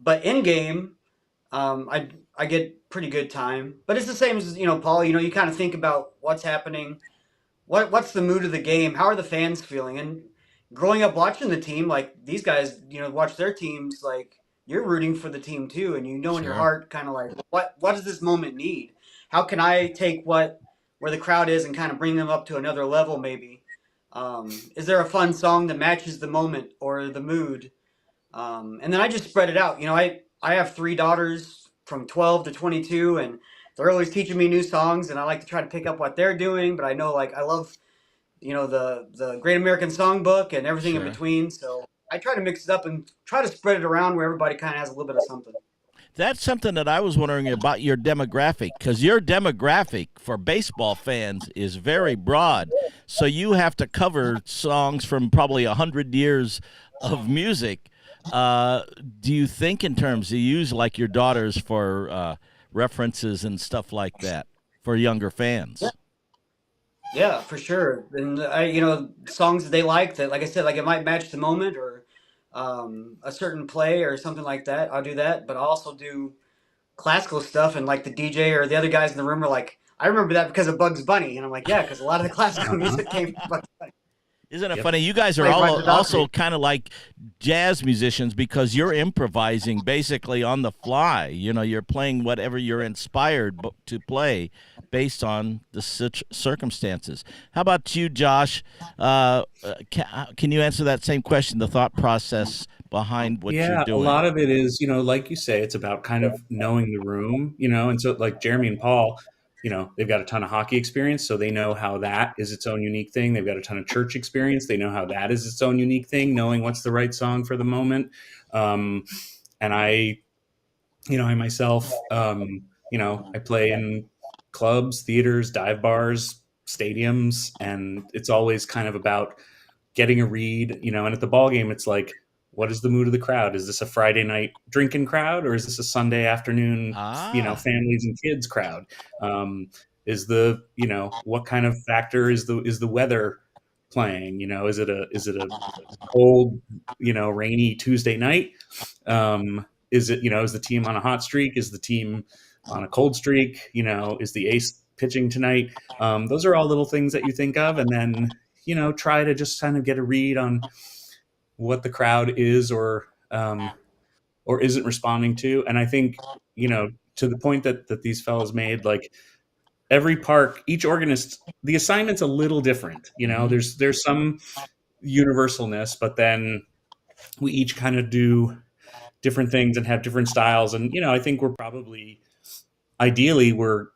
But in game, I get pretty good time. But it's the same as Paul. You kind of think about what's happening. What's the mood of the game? How are the fans feeling? And growing up watching the team, like these guys, watch their teams. Like you're rooting for the team too, and in your Sure. heart, kind of like what does this moment need? How can I take where the crowd is and kind of bring them up to another level? Maybe is there a fun song that matches the moment or the mood? And then I just spread it out. I have 3 daughters from 12 to 22, and they're always teaching me new songs, and I like to try to pick up what they're doing. But I know, like, I love, the Great American Songbook and everything in Sure. between. So I try to mix it up and try to spread it around where everybody kind of has a little bit of something. That's something that I was wondering about your demographic, because your demographic for baseball fans is very broad. So you have to cover songs from probably 100 years of music. Do you think in terms, do you use like your daughters for references and stuff like that for younger fans? Yeah, for sure. And songs that they like that, like I said, like it might match the moment or a certain play or something like that. I'll do that, but I'll also do classical stuff. And like the DJ or the other guys in the room are like, I remember that because of Bugs Bunny, and I'm like, yeah, because a lot of the classical music came from Bugs Bunny. Isn't it funny? You guys are Like all Roger also Daltrey. kind of like jazz musicians because you're improvising basically on the fly. You're playing whatever you're inspired to play based on the circumstances. How about you, Josh? Can you answer that same question, the thought process behind what you're Yeah, a doing? lot of it is, like you say, it's about kind of knowing the room, and so like Jeremy and Paul, they've got a ton of hockey experience, so they know how that is its own unique thing. They've got a ton of church experience. They know how that is its own unique thing, knowing what's the right song for the moment. And I myself, I play in clubs, theaters, dive bars, stadiums, and it's always kind of about getting a read, and at the ball game, it's like, what is the mood of the crowd? Is this a Friday night drinking crowd, or is this a Sunday afternoon, families and kids crowd? Is the, what kind of factor is the weather playing? Is it a cold, rainy Tuesday night? Is it, is the team on a hot streak? Is the team on a cold streak? Is the ace pitching tonight? Those are all little things that you think of, and then, try to just kind of get a read on what the crowd is or isn't responding to. And I think, to the point that these fellows made, like every park, each organist, the assignment's a little different. There's some universalness, but then we each kind of do different things and have different styles. And, I think ideally we're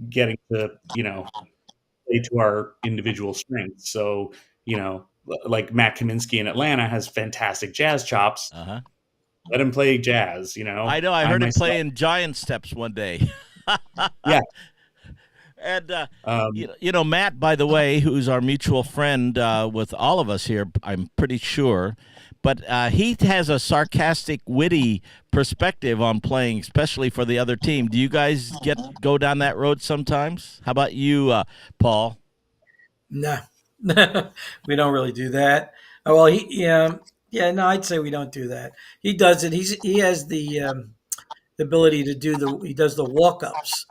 getting to, play to our individual strengths. So, like Matt Kaminsky in Atlanta has fantastic jazz chops. Uh-huh. Let him play jazz, I know. I heard him playing giant steps one day. Yeah. And, Matt, by the way, who's our mutual friend with all of us here, I'm pretty sure, but he has a sarcastic, witty perspective on playing, especially for the other team. Do you guys go down that road sometimes? How about you, Paul? No, we don't really do that. Oh, well, no, I'd say we don't do that. He does it. He has the ability to he does the walk ups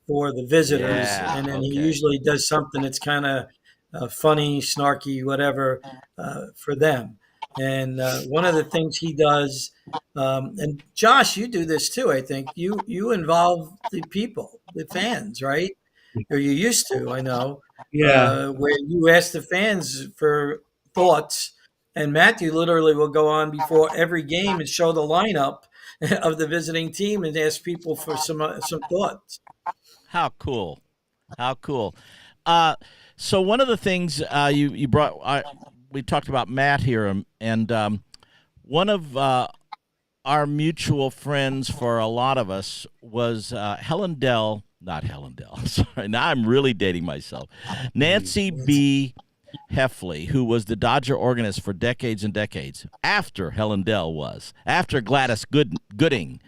for the visitors, Yeah, and then he okay. usually does something that's kind of funny, snarky, whatever, for them. And one of the things he does, and Josh, you do this too. I think you involve the people, the fans, right? Or you used to, I know, Yeah. where you ask the fans for thoughts, and Matthew literally will go on before every game and show the lineup of the visiting team and ask people for some thoughts. How cool. How cool. Uh, so one of the things you brought, we talked about Matt here, and one of our mutual friends for a lot of us was Helen Dell, not Helen Dell, sorry, now I'm really dating myself, Nancy B. Heley, who was the Dodger organist for decades and decades, after Helen Dell was, after Gladys Gooding.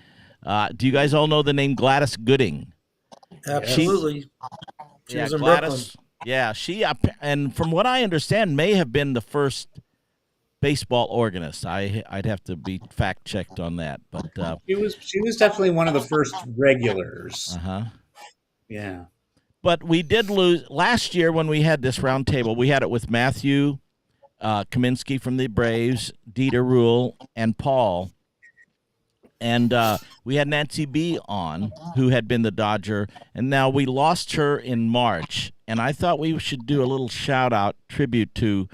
Do you guys all know the name Gladys Gooding? Absolutely. She was in Brooklyn. Yeah, she, and from what I understand, may have been the first baseball organist. I'd have to be fact checked on that, but She was definitely one of the first regulars. Yeah. But we did lose last year when we had this round table. We had it with Matthew Kaminsky from the Braves, Dita Rule, and Paul. And we had Nancy B on, who had been the Dodger, and now we lost her in March. And I thought we should do a little shout-out tribute to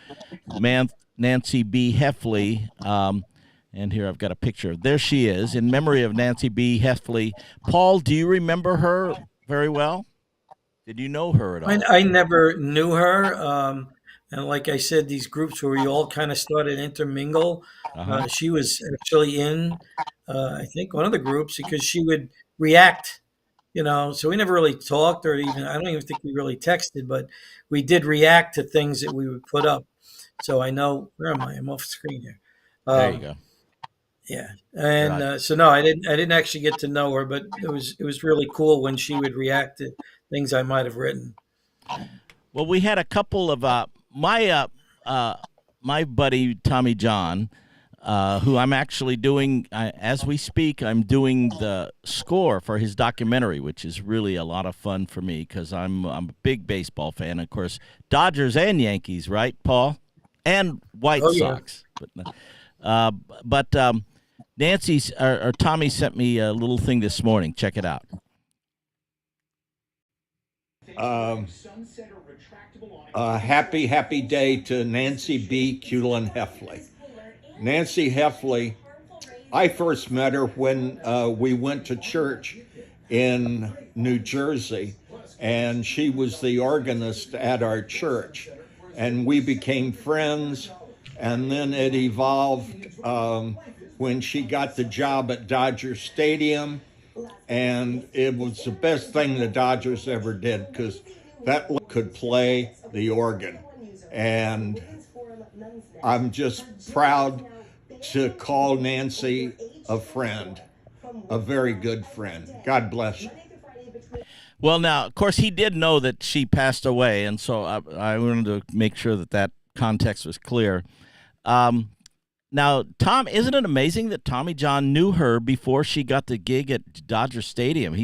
Nancy B. Heley. And here I've got a picture. There she is, in memory of Nancy B. Heley. Paul, do you remember her very well? Did you know her at all? I never knew her. And like I said, these groups where we all kind of started to intermingle, she was actually in, I think, one of the groups because she would react, so we never really talked or even, I don't even think we really texted, but we did react to things that we would put up. So I know, where am I? I'm off screen here. There you go. Yeah. And so, no, I didn't actually get to know her, but it was really cool when she would react to things I might have written. Well, we had a couple of my buddy Tommy John, who I'm actually doing as we speak. I'm doing the score for his documentary, which is really a lot of fun for me because I'm a big baseball fan. Of course, Dodgers and Yankees, right, Paul, and White Sox. But Nancy's or Tommy sent me a little thing this morning. Check it out. Happy day to Nancy B. Heley. Nancy Heley, I first met her when we went to church in New Jersey, and she was the organist at our church. And we became friends, and then it evolved when she got the job at Dodger Stadium, and it was the best thing the Dodgers ever did because that could play the organ. And I'm just proud to call Nancy a friend, a very good friend. God bless her. Well, now, of course, he did know that she passed away, and so I wanted to make sure that context was clear. Now, Tom, isn't it amazing that Tommy John knew her before she got the gig at Dodger Stadium?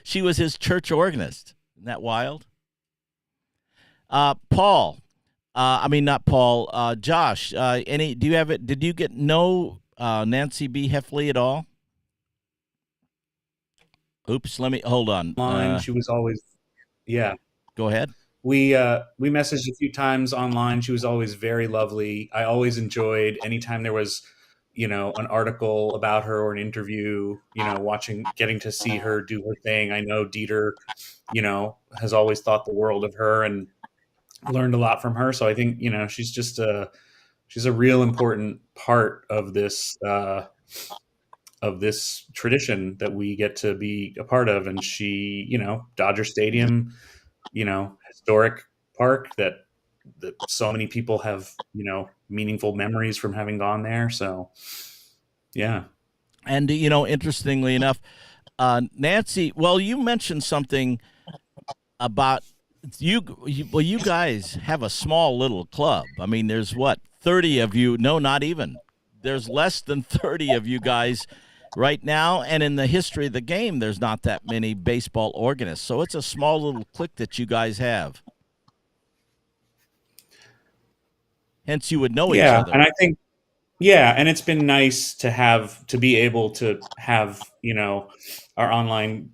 She was his church organist. Isn't that wild? Paul, not Paul. Josh, did you know Nancy B. Heley at all? Oops, hold on. She was always, yeah. Go ahead. We messaged a few times online. She was always very lovely. I always enjoyed anytime there was, an article about her or an interview, getting to see her do her thing. I know Dieter, has always thought the world of her and learned a lot from her. So I think, she's just she's a real important part of this tradition that we get to be a part of. And she, Dodger Stadium, historic park that so many people have, meaningful memories from having gone there. So, yeah. And, interestingly enough, Nancy, well, you mentioned something about you guys have a small little club. I mean, there's 30 of you. No, not even. There's less than 30 of you guys right now, and in the history of the game, there's not that many baseball organists. So it's a small little clique that you guys have. Hence, you would know each other. And I think, and it's been nice to be able to have, our online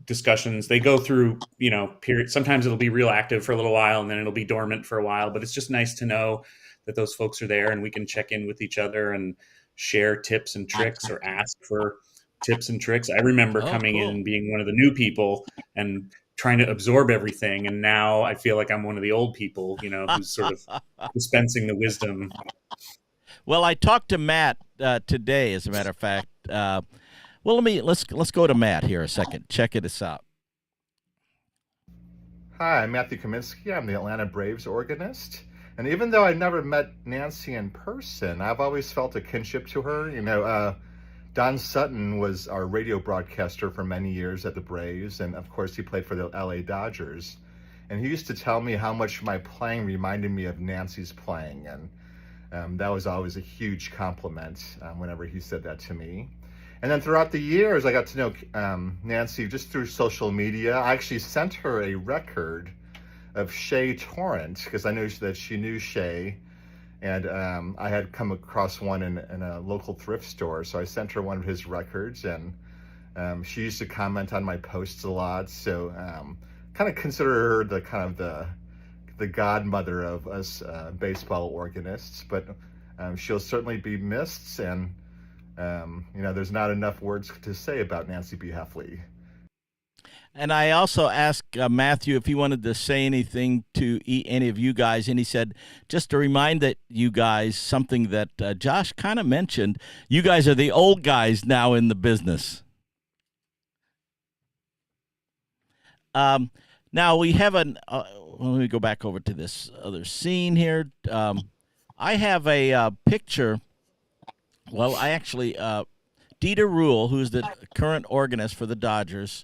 discussions. They go through, periods. Sometimes it'll be real active for a little while and then it'll be dormant for a while, but it's just nice to know that those folks are there and we can check in with each other and share tips and tricks or ask for tips and tricks. I remember coming in and being one of the new people and trying to absorb everything. And now I feel like I'm one of the old people, who's sort of dispensing the wisdom. Well, I talked to Matt today, as a matter of fact. Well, let's go to Matt here a second. Check this out. Hi, I'm Matthew Kaminsky. I'm the Atlanta Braves organist. And even though I never met Nancy in person, I've always felt a kinship to her. Don Sutton was our radio broadcaster for many years at the Braves, and of course he played for the LA Dodgers. And he used to tell me how much my playing reminded me of Nancy's playing, and that was always a huge compliment whenever he said that to me. And then throughout the years, I got to know Nancy just through social media. I actually sent her a record of Shea Torrent because I knew that she knew Shea, and I had come across one in a local thrift store, so I sent her one of his records, and she used to comment on my posts a lot. So kind of consider her the godmother of us baseball organists, but she'll certainly be missed, and there's not enough words to say about Nancy B. Heley. And I also asked Matthew if he wanted to say anything to any of you guys, and he said, just to remind that you guys, something that Josh kind of mentioned, you guys are the old guys now in the business. Now we have let me go back over to this other scene here. I have a picture. Well, I actually, Dita Rule, who's the current organist for the Dodgers,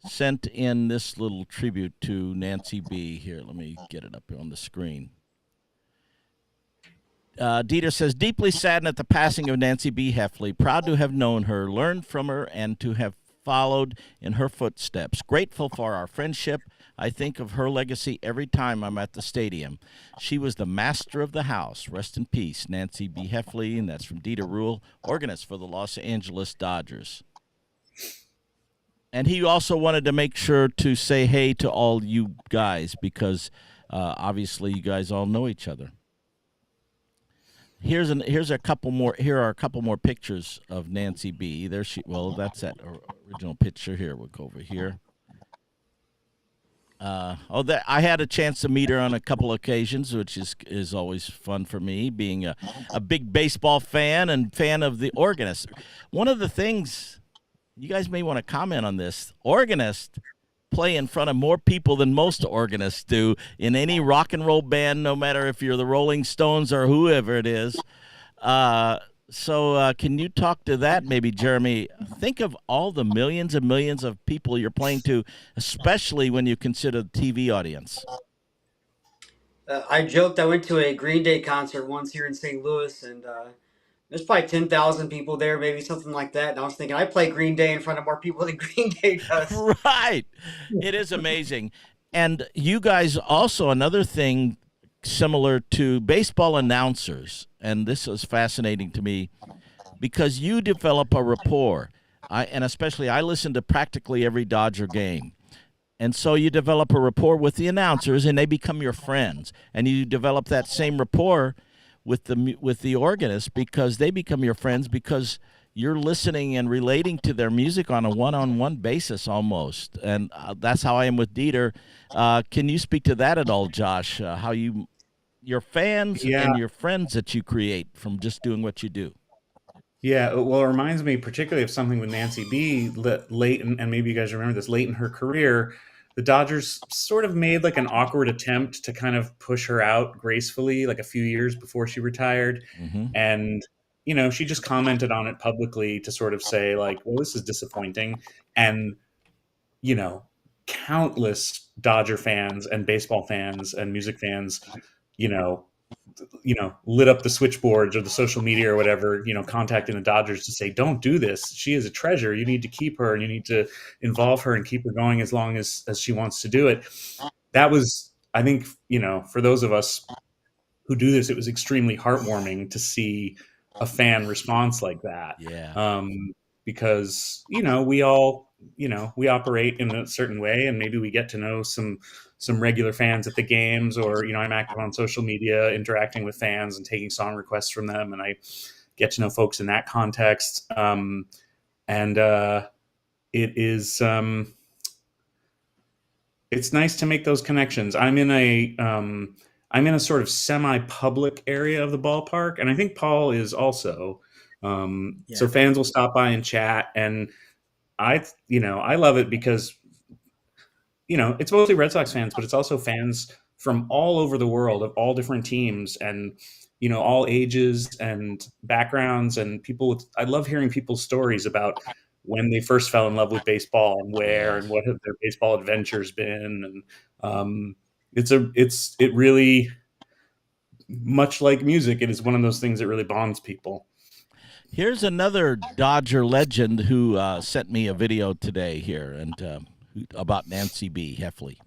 sent in this little tribute to Nancy B. Here, let me get it up on the screen. Dita says, deeply saddened at the passing of Nancy B. Heley, proud to have known her, learned from her, and to have followed in her footsteps. Grateful for our friendship. I think of her legacy every time I'm at the stadium. She was the master of the house. Rest in peace, Nancy B. Heley, and that's from Dita Rule, organist for the Los Angeles Dodgers. And he also wanted to make sure to say hey to all you guys because obviously you guys all know each other. Here are a couple more pictures of Nancy B. There she. Well, that's that original picture here. We'll go over here. I had a chance to meet her on a couple occasions, which is always fun for me, being a big baseball fan and fan of the organist. One of the things you guys may want to comment on this: organists play in front of more people than most organists do in any rock and roll band, no matter if you're the Rolling Stones or whoever it is. So can you talk to that, maybe, Jeremy? Think of all the millions and millions of people you're playing to, especially when you consider the TV audience. I joked I went to a Green Day concert once here in St. Louis, and there's probably 10,000 people there, maybe something like that. And I was thinking, I play Green Day in front of more people than Green Day does. Right. It is amazing. And you guys also, another thing similar to baseball announcers, and this is fascinating to me, because you develop a rapport. And especially I listen to practically every Dodger game. And so you develop a rapport with the announcers, and they become your friends. And you develop that same rapport with the organist because they become your friends because you're listening and relating to their music on a one-on-one basis almost. And that's how I am with Dieter. Can you speak to that at all, Josh? How your fans and your friends that you create from just doing what you do? Yeah, well, it reminds me particularly of something with Nancy B. Late, and maybe you guys remember this, late in her career, the Dodgers sort of made like an awkward attempt to kind of push her out gracefully, like a few years before she retired. Mm-hmm. And, she just commented on it publicly to sort of say like, well, this is disappointing. And, countless Dodger fans and baseball fans and music fans, lit up the switchboards or the social media or whatever, contacting the Dodgers to say, don't do this. She is a treasure. You need to keep her and you need to involve her and keep her going as long as she wants to do it. That was, I think, for those of us who do this, it was extremely heartwarming to see a fan response like that. Yeah. Because, we all, we operate in a certain way, and maybe we get to know some regular fans at the games, or, I'm active on social media, interacting with fans and taking song requests from them. And I get to know folks in that context. It is, it's nice to make those connections. I'm in a sort of semi-public area of the ballpark, and I think Paul is also. So fans will stop by and chat, and I love it because, it's mostly Red Sox fans, but it's also fans from all over the world of all different teams and, all ages and backgrounds, and I love hearing people's stories about when they first fell in love with baseball and where and what have their baseball adventures been. And it really, much like music, it is one of those things that really bonds people. Here's another Dodger legend who sent me a video today here and about Nancy B. Heley.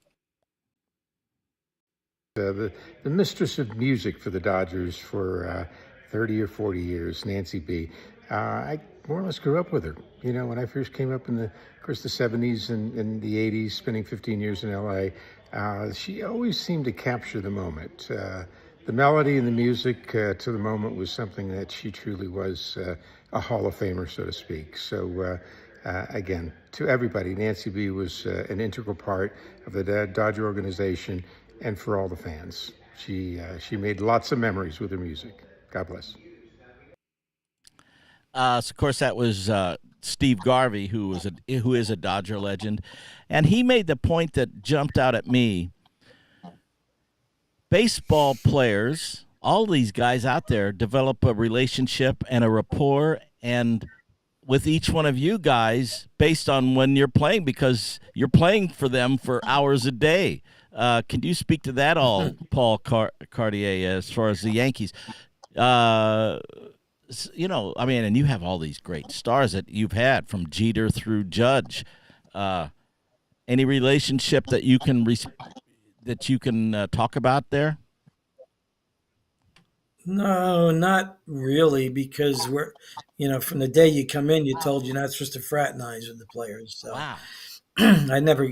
The mistress of music for the Dodgers for 30 or 40 years, Nancy B. I more or less grew up with her. When I first came up in the 70s and the 80s, spending 15 years in LA, she always seemed to capture the moment. The melody and the music to the moment was something that she truly was a Hall of Famer, so to speak. So again, to everybody, Nancy B. was an integral part of the Dodger organization and for all the fans. She made lots of memories with her music. God bless. So of course, that was Steve Garvey, who is a Dodger legend, and he made the point that jumped out at me. Baseball players, all these guys out there, develop a relationship and a rapport and with each one of you guys based on when you're playing, because you're playing for them for hours a day. Can you speak to that all, Paul Cartier, as far as the Yankees? And you have all these great stars that you've had from Jeter through Judge. Any relationship that you can talk about there? No, not really, because we're, from the day you come in, you're told you're not supposed to fraternize with the players. So wow. I've never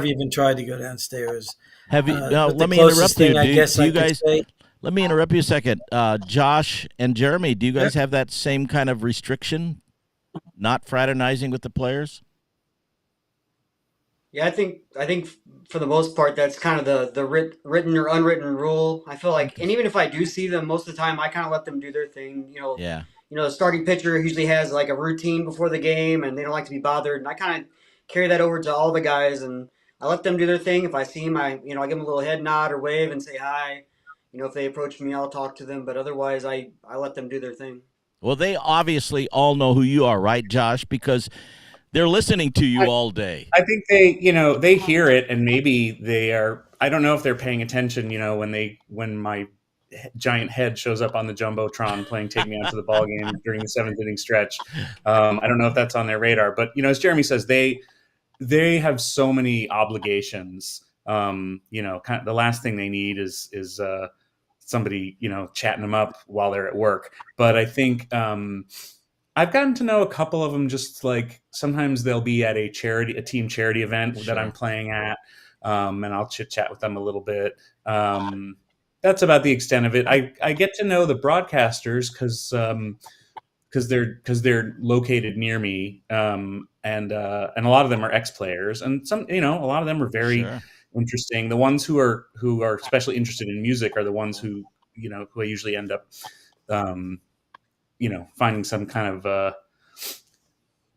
even tried to go downstairs. Have you? Let me interrupt you. Let me interrupt you a second. Josh and Jeremy, do you guys have that same kind of restriction, not fraternizing with the players? Yeah, I think for the most part, that's kind of the written or unwritten rule. I feel like, and even if I do see them, most of the time I kind of let them do their thing. Yeah. The starting pitcher usually has like a routine before the game, and they don't like to be bothered. And I kind of carry that over to all the guys, and I let them do their thing. If I see them, I give them a little head nod or wave and say hi. If they approach me, I'll talk to them. But otherwise, I let them do their thing. Well, they obviously all know who you are, right, Josh? Because they're listening to you all day. I think they hear it, and maybe they are. I don't know if they're paying attention. When my giant head shows up on the jumbotron playing "Take Me Out to the Ball Game" during the 7th inning stretch. I don't know if that's on their radar, but as Jeremy says, they have so many obligations. Kind of the last thing they need is somebody chatting them up while they're at work. But I think I've gotten to know a couple of them. Just like sometimes they'll be at a team charity event that I'm playing at, and I'll chit chat with them a little bit. That's about the extent of it. I get to know the broadcasters because they're located near me, and a lot of them are ex-players, and some a lot of them are very interesting. The ones who are especially interested in music are the ones who I usually end up finding some kind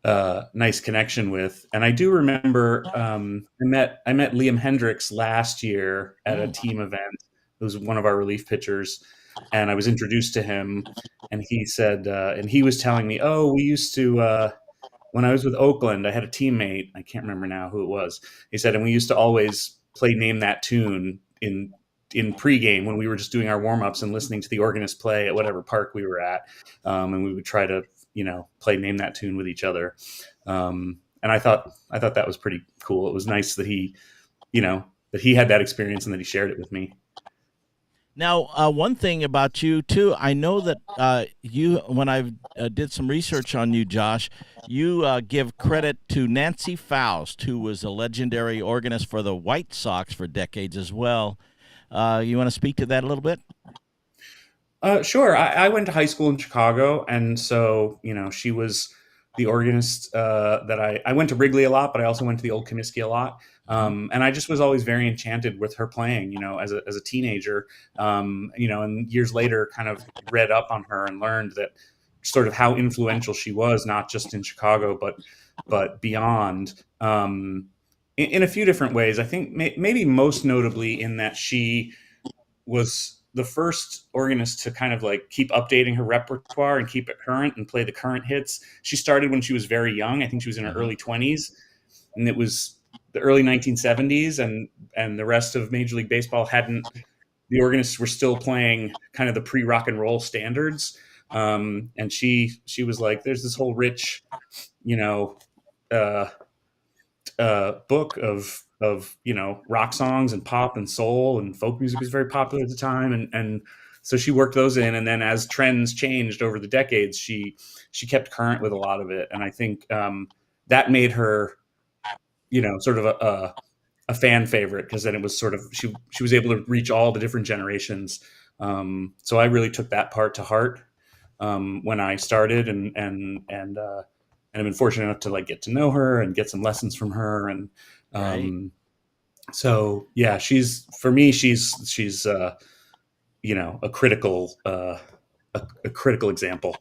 of nice connection with. And I do remember I met Liam Hendriks last year at a team event. It was one of our relief pitchers, and I was introduced to him, and he said, and he was telling me, we used to, when I was with Oakland, I had a teammate, I can't remember now who it was. He said, and we used to always play Name That Tune in in pregame when we were just doing our warm-ups and listening to the organist play at whatever park we were at, and we would try to play Name That Tune with each other. And I thought that was pretty cool. It was nice that he had that experience and that he shared it with me. Now, one thing about you, too, I know that when I did some research on you, Josh, you give credit to Nancy Faust, who was a legendary organist for the White Sox for decades as well. You want to speak to that a little bit? Sure. I went to high school in Chicago, and so, she was the organist that I went to Wrigley a lot, but I also went to the Old Comiskey a lot. And I just was always very enchanted with her playing, as a teenager, and years later kind of read up on her and learned that sort of how influential she was, not just in Chicago, but beyond, in a few different ways. I think maybe most notably in that she was the first organist to kind of like keep updating her repertoire and keep it current and play the current hits. She started when she was very young. I think she was in her early 20s, and it was the early 1970s, and the rest of Major League Baseball the organists were still playing kind of the pre-rock and roll standards. And she was like, there's this whole rich, book of rock songs and pop and soul, and folk music was very popular at the time. And so she worked those in. And then as trends changed over the decades, she kept current with a lot of it. And I think that made her, sort of a fan favorite, because then it was sort of, she was able to reach all the different generations. So I really took that part to heart when I started, and I've been fortunate enough to like get to know her and get some lessons from her. And Right. So yeah, she's a critical example.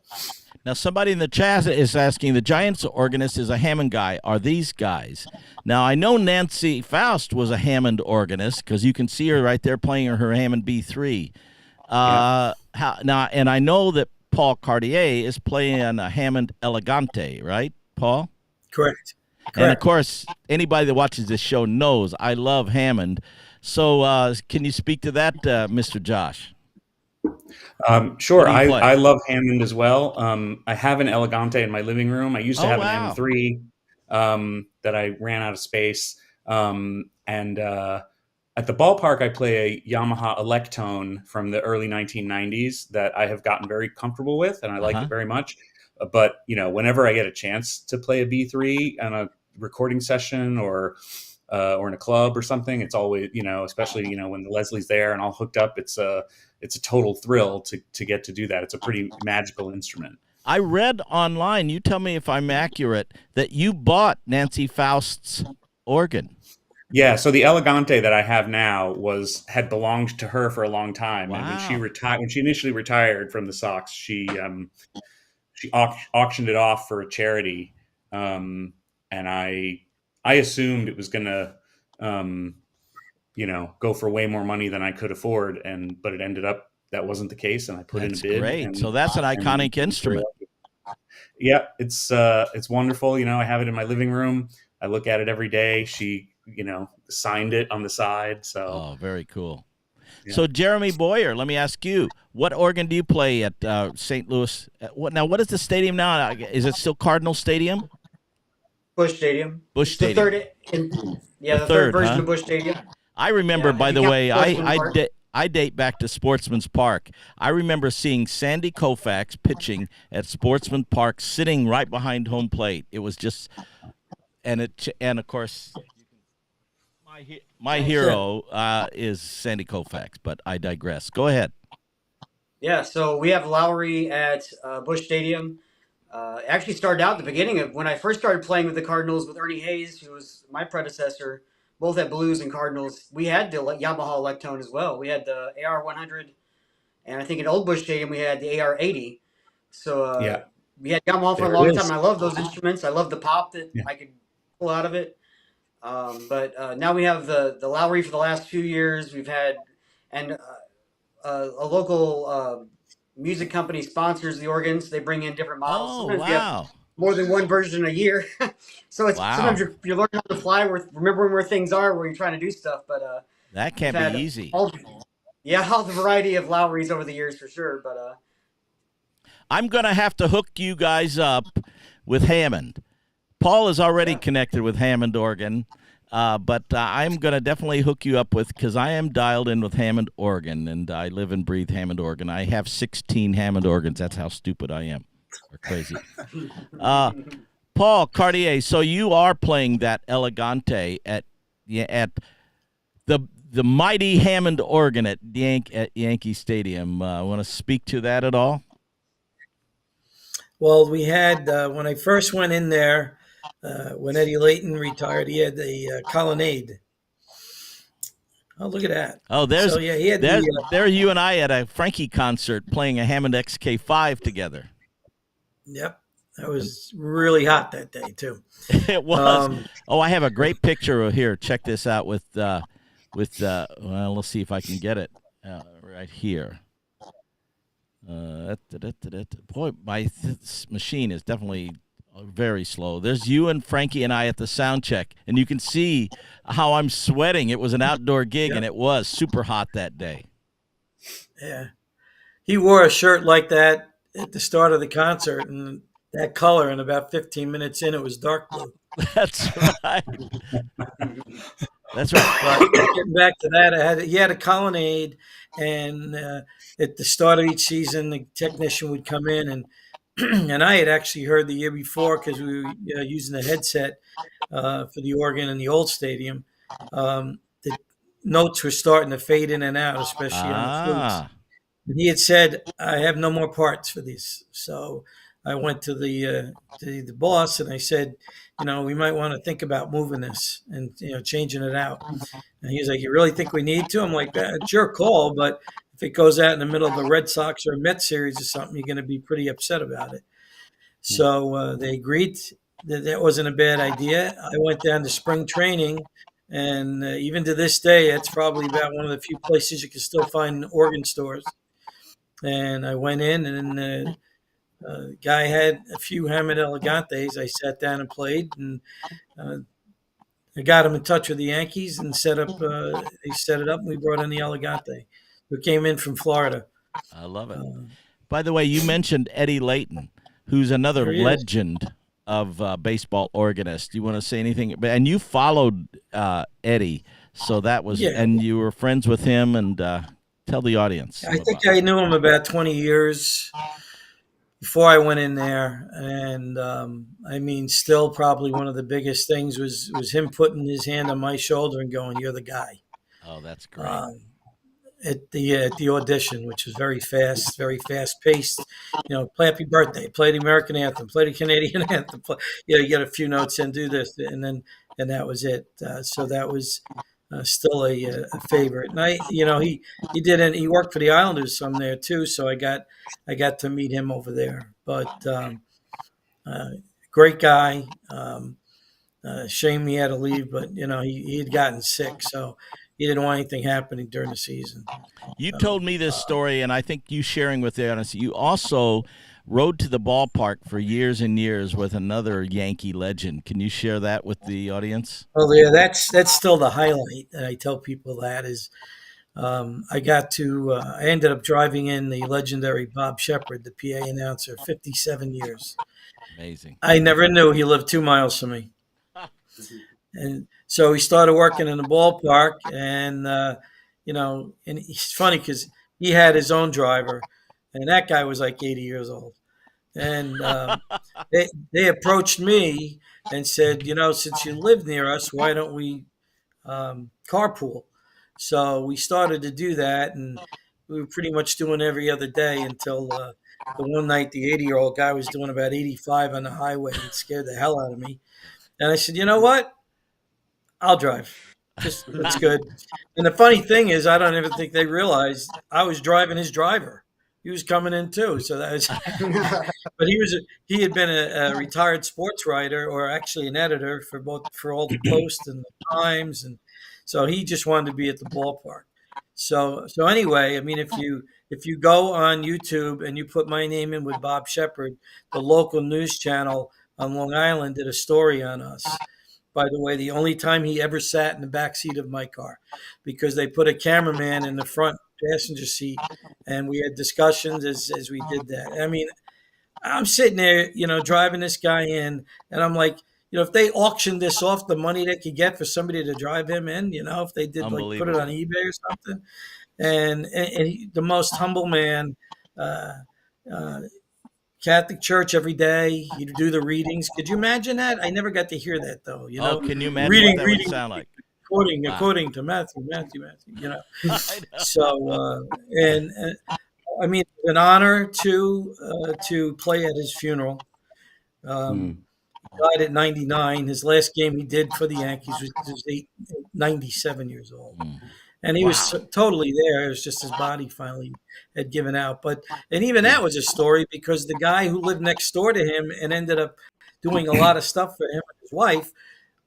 Now, somebody in the chat is asking, the Giants organist is a Hammond guy. Are these guys? Now, I know Nancy Faust was a Hammond organist, because you can see her right there playing her Hammond B3. And I know that Paul Cartier is playing a Hammond Elegante, right, Paul? Correct. And, of course, anybody that watches this show knows I love Hammond. So can you speak to that, Mr. Josh? Sure. I love Hammond as well. I have an Elegante in my living room. I used to have an M3 that I ran out of space. And at the ballpark, I play a Yamaha Electone from the early 1990s that I have gotten very comfortable with, and I like it very much. But, whenever I get a chance to play a B3 on a recording session or in a club or something, it's always, especially, when the Leslie's there and all hooked up, it's a total thrill to get to do that. It's a pretty magical instrument. I read online, you tell me if I'm accurate, that you bought Nancy Faust's organ. Yeah, so the Elegante that I have now had belonged to her for a long time. Wow. And when she initially retired from the Sox, she auctioned it off for a charity, and I assumed it was gonna go for way more money than I could afford, but it ended up that wasn't the case, and I put in a bid. Great. So that's an iconic instrument. Yeah, it's wonderful. I have it in my living room. I look at it every day. She signed it on the side. So very cool. Yeah. So Jeremy Boyer, let me ask you, what organ do you play at St. Louis? What is the stadium now? Is it still Cardinal Stadium? Busch Stadium. Busch The Stadium. the third version of Busch Stadium. I remember, by the way, Sportsman's I date back to Sportsman's Park. I remember seeing Sandy Koufax pitching at Sportsman's Park, sitting right behind home plate. It was just, and of course, my hero is Sandy Koufax, but I digress. Go ahead. Yeah, so we have Lowry at Busch Stadium. Actually started out at the beginning of when I first started playing with the Cardinals with Ernie Hayes, who was my predecessor, both at Blues and Cardinals. We had the Yamaha Electone as well. We had the AR100, and I think at Old Busch Stadium we had the AR80. So we had Yamaha for a long time. I love those instruments. I love the pop that I could pull out of it. But now we have the Lowry for the last few years. We've had a local music company sponsors the organs. They bring in different models. Oh, sometimes we wow. have more than one version a year. So it's sometimes you're learning on the fly, remembering where things are, where you're trying to do stuff. But that can't be easy. Yeah, all the variety of Lowrys over the years for sure. But I'm going to have to hook you guys up with Hammond. Paul is already connected with Hammond organ, but I'm going to definitely hook you up with, because I am dialed in with Hammond organ, and I live and breathe Hammond organ. I have 16 Hammond organs. That's how stupid I am, or crazy. Paul Cartier, so you are playing that Elegante at the mighty Hammond organ at Yankee Stadium. Want to speak to that at all? Well, we had, when I first went in there, when Eddie Layton retired, he had the colonnade. Oh, look at that. Oh, there's so, yeah, he had there you and I at a Frankie concert playing a Hammond XK5 together. Yep. That was really hot that day, too. It was. I have a great picture here. Check this out with well, let's see if I can get it right here. Boy, my machine is definitely very slow. There's you and Frankie and I at the sound check, and you can see how I'm sweating. It was an outdoor gig, and it was super hot that day. Yeah. He wore a shirt like that at the start of the concert, and that color, and about 15 minutes in, it was dark blue. That's right. That's right. But getting back to that, he had a colonnade, and at the start of each season, the technician would come in, and and I had actually heard the year before, because we were using the headset for the organ in the old stadium. The notes were starting to fade in and out, especially on the flutes. And he had said, "I have no more parts for these." So I went to the boss, and I said, we might want to think about moving this and changing it out. And he was like, "You really think we need to?" I'm like, "It's your call, but if it goes out in the middle of a Red Sox or a Mets series or something, you're going to be pretty upset about it." So they agreed that wasn't a bad idea. I went down to spring training, and even to this day, it's probably about one of the few places you can still find organ stores. And I went in, and the guy had a few Hammond Elegantes. I sat down and played, and I got him in touch with the Yankees and set it up, and we brought in the Elegante, who came in from Florida. I love it. By the way, you mentioned Eddie Layton, who's another legend of baseball organist. You want to say anything? And you followed Eddie, so that was, and you were friends with him, and tell the audience. I think I knew him about 20 years before I went in there, and still probably one of the biggest things was him putting his hand on my shoulder and going, "You're the guy." Oh, that's great. At the audition, which was very fast paced. Play Happy Birthday, play the American anthem, play the Canadian anthem. You get a few notes and do this, and that was it. So that was still a favorite. And he worked for the Islanders some there too, so I got to meet him over there. But great guy. Shame he had to leave, but he had gotten sick, so he didn't want anything happening during the season. You told me this story, and I think you sharing with the audience. You also rode to the ballpark for years and years with another Yankee legend. Can you share that with the audience? Well, yeah, that's still the highlight. And I tell people that is, I ended up driving in the legendary Bob Shepard, the PA announcer, 57 years. Amazing. I never knew he lived 2 miles from me. And so he started working in the ballpark, and and it's funny because he had his own driver, and that guy was like 80 years old. And they approached me and said, since you live near us, why don't we carpool? So we started to do that, and we were pretty much doing every other day until the one night the 80-year-old guy was doing about 85 on the highway and scared the hell out of me. And I said, "You know what? I'll drive. That's good." And the funny thing is, I don't even think they realized I was driving his driver. He was coming in too. So that was, but he had been a retired sports writer, or actually an editor for all the Post and the Times, and so he just wanted to be at the ballpark. So anyway, if you go on YouTube and you put my name in with Bob Shepard, the local news channel on Long Island did a story on us. By the way, the only time he ever sat in the back seat of my car, because they put a cameraman in the front passenger seat, and we had discussions as we did that. I mean, I'm sitting there, driving this guy in, and I'm like, if they auctioned this off, the money they could get for somebody to drive him in, if they did like put it on eBay or something, and the most humble man, Catholic church every day. He'd do the readings. Could you imagine that? I never got to hear that though. Oh, can you imagine what that would sound like? According to Matthew. So, and I mean, it's an honor to play at his funeral. He died at 99. His last game he did for the Yankees was 97 years old. And he was totally there. It was just his body finally had given out. And even that was a story, because the guy who lived next door to him and ended up doing a lot of stuff for him and his wife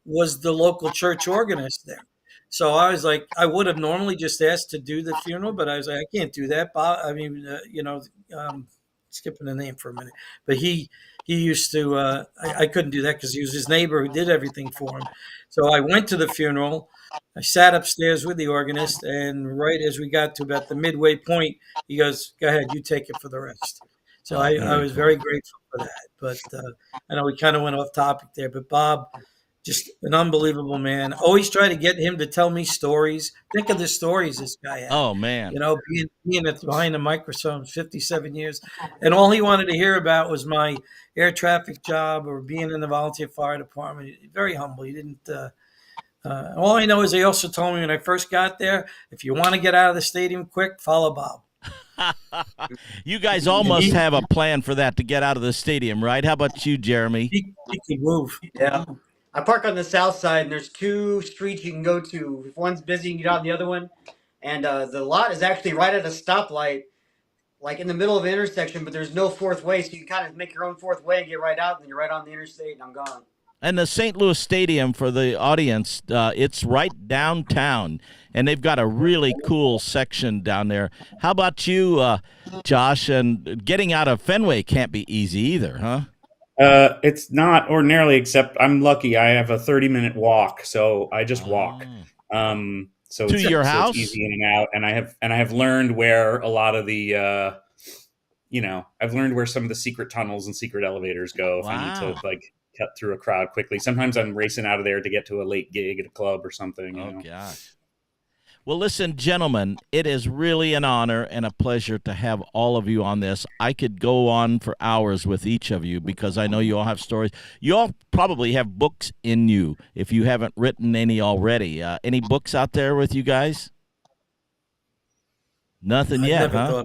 was the local church organist there. So I was like, I would have normally just asked to do the funeral, but I was like, I can't do that, Bob. I mean, skipping the name for a minute, but he used to, I couldn't do that because he was his neighbor who did everything for him. So I went to the funeral. I sat upstairs with the organist, and right as we got to about the midway point, he goes, "Go ahead, you take it for the rest." So I was very grateful for that. But I know we kind of went off topic there, but Bob, just an unbelievable man. Always try to get him to tell me stories. Think of the stories this guy had. Oh, man. Being behind the microphone 57 years. And all he wanted to hear about was my air traffic job or being in the volunteer fire department. Very humble. He didn't... all I know is they also told me when I first got there, if you want to get out of the stadium quick, follow Bob. You guys all must have a plan for that, to get out of the stadium, right? How about you, Jeremy? He could move. Yeah. I park on the south side, and there's two streets you can go to. If one's busy, you can get on the other one. And the lot is actually right at a stoplight, like in the middle of an intersection, but there's no fourth way, so you can kind of make your own fourth way and get right out, and then you're right on the interstate, and I'm gone. And the St. Louis Stadium, for the audience, it's right downtown, and they've got a really cool section down there. How about you, Josh? And getting out of Fenway can't be easy either, huh? It's not ordinarily, except I'm lucky. I have a 30-minute walk, so I just walk. So to your house? It's easy in and out, and I have learned where a lot of the, I've learned where some of the secret tunnels and secret elevators go if I need to cut through a crowd quickly. Sometimes I'm racing out of there to get to a late gig at a club or something. Gosh. Well, listen, gentlemen, it is really an honor and a pleasure to have all of you on this. I could go on for hours with each of you because I know you all have stories. You all probably have books in you if you haven't written any already. Any books out there with you guys? Nothing yet, huh?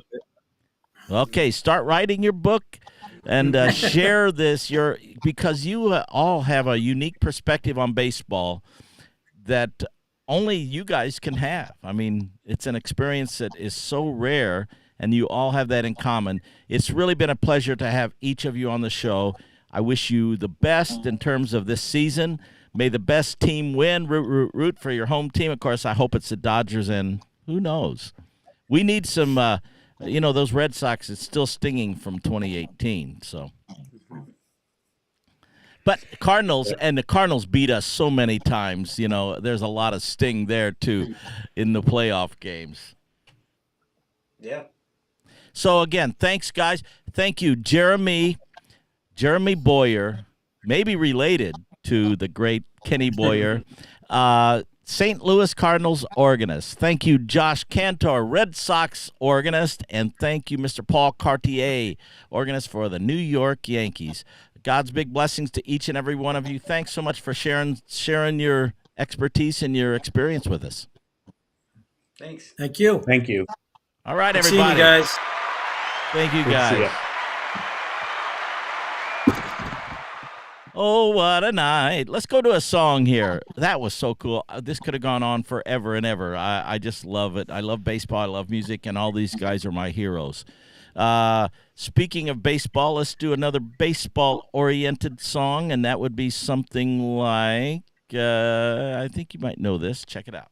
Okay, start writing your book and share this because you all have a unique perspective on baseball that only you guys can have. I mean, it's an experience that is so rare, and you all have that in common. It's really been a pleasure to have each of you on the show. I wish you the best in terms of this season. May the best team win. Root for your home team. Of course, I hope it's the Dodgers, and who knows? We need some, those Red Sox, it's still stinging from 2018, so... But Cardinals, and the Cardinals beat us so many times, there's a lot of sting there, too, in the playoff games. Yeah. So, again, thanks, guys. Thank you, Jeremy Boyer, maybe related to the great Kenny Boyer, St. Louis Cardinals organist. Thank you, Josh Cantor, Red Sox organist. And thank you, Mr. Paul Cartier, organist for the New York Yankees. God's big blessings to each and every one of you. Thanks so much for sharing your expertise and your experience with us. Thanks. Thank you. Thank you. All right, everybody. See you guys. Thank you, guys. Oh, what a night. Let's go to a song here. That was so cool. This could have gone on forever and ever. I just love it. I love baseball. I love music, and all these guys are my heroes. Speaking of baseball, let's do another baseball-oriented song, and that would be something like, I think you might know this. Check it out.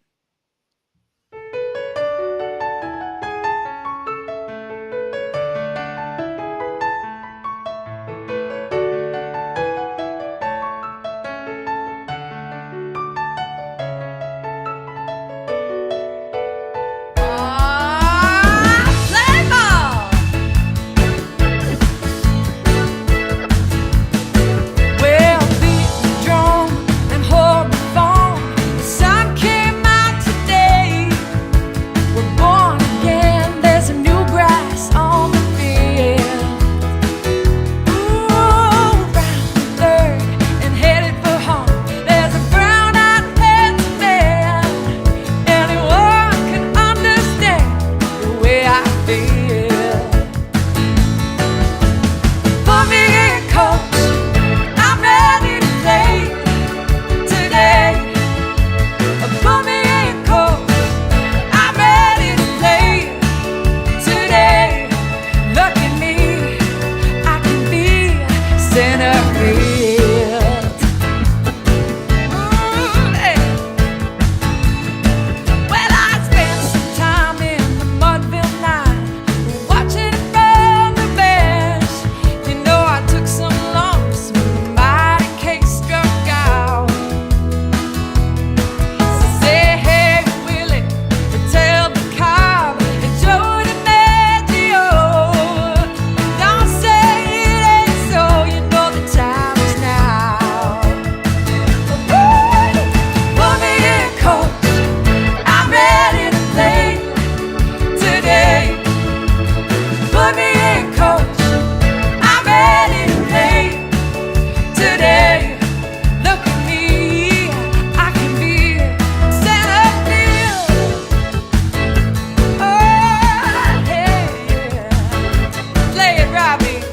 happy.